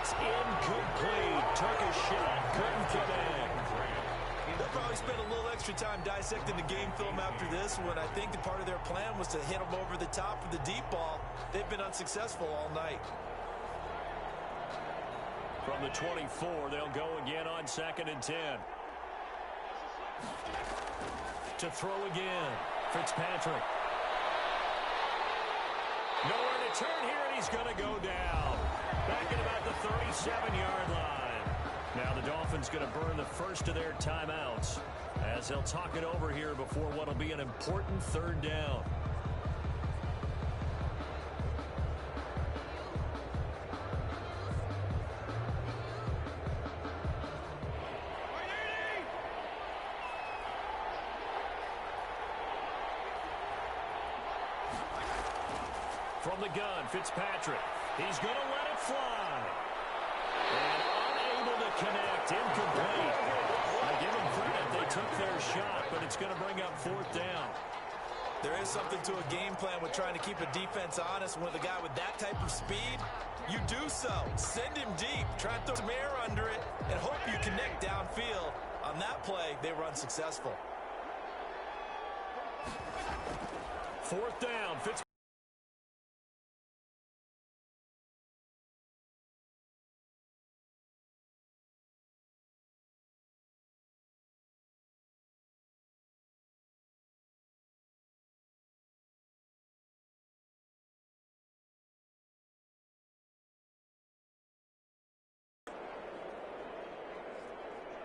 It's incomplete. Took a shot, couldn't connect. They'll probably spend a little extra time dissecting the game film after this one. I think that part of their plan was to hit them over the top for the deep ball. They've been unsuccessful all night. From the 24, they'll go again on 2nd and 10. To throw again, Fitzpatrick. Nowhere to turn here, and he's going to go down. Back at about the 37-yard line. Now the Dolphins going to burn the first of their timeouts as they'll talk it over here before what will be an important 3rd down. From the gun, Fitzpatrick. He's going to let it fly. And unable to connect. Incomplete. I give them credit. They took their shot, but it's going to bring up 4th down. There is something to a game plan with trying to keep a defense honest. With a guy with that type of speed, you do so. Send him deep. Try and throw some air under it and hope you connect downfield. On that play, they were unsuccessful. 4th down. Fitzpatrick.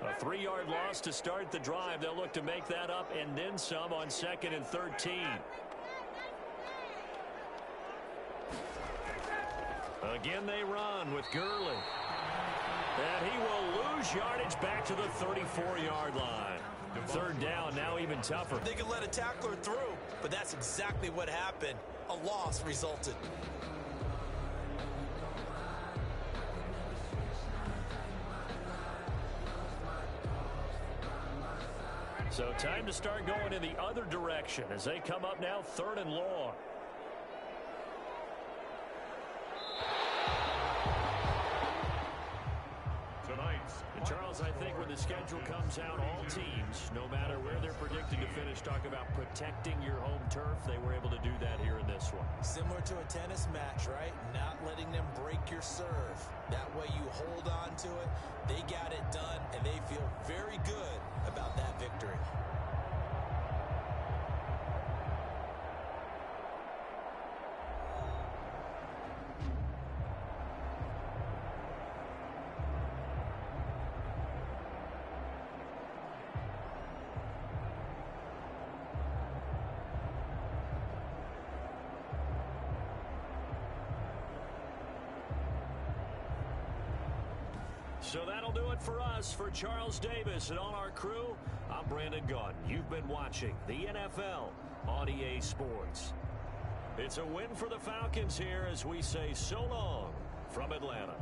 A 3-yard loss to start the drive. They'll look to make that up and then some on 2nd and 13. Again, they run with Gurley. And he will lose yardage back to the 34-yard line. 3rd down, now even tougher. They could let a tackler through, but that's exactly what happened. A loss resulted. So time to start going in the other direction as they come up now 3rd and long. schedule comes out, all teams, no matter where they're predicted to finish, talk about protecting your home turf. They were able to do that here in this one. Similar to a tennis match, right? Not letting them break your serve. That way you hold on to it. They got it done, and they feel very good about that victory. So that'll do it for us. For Charles Davis and all our crew, I'm Brandon Gaudin. You've been watching the NFL on EA Sports. It's a win for the Falcons here as we say so long from Atlanta.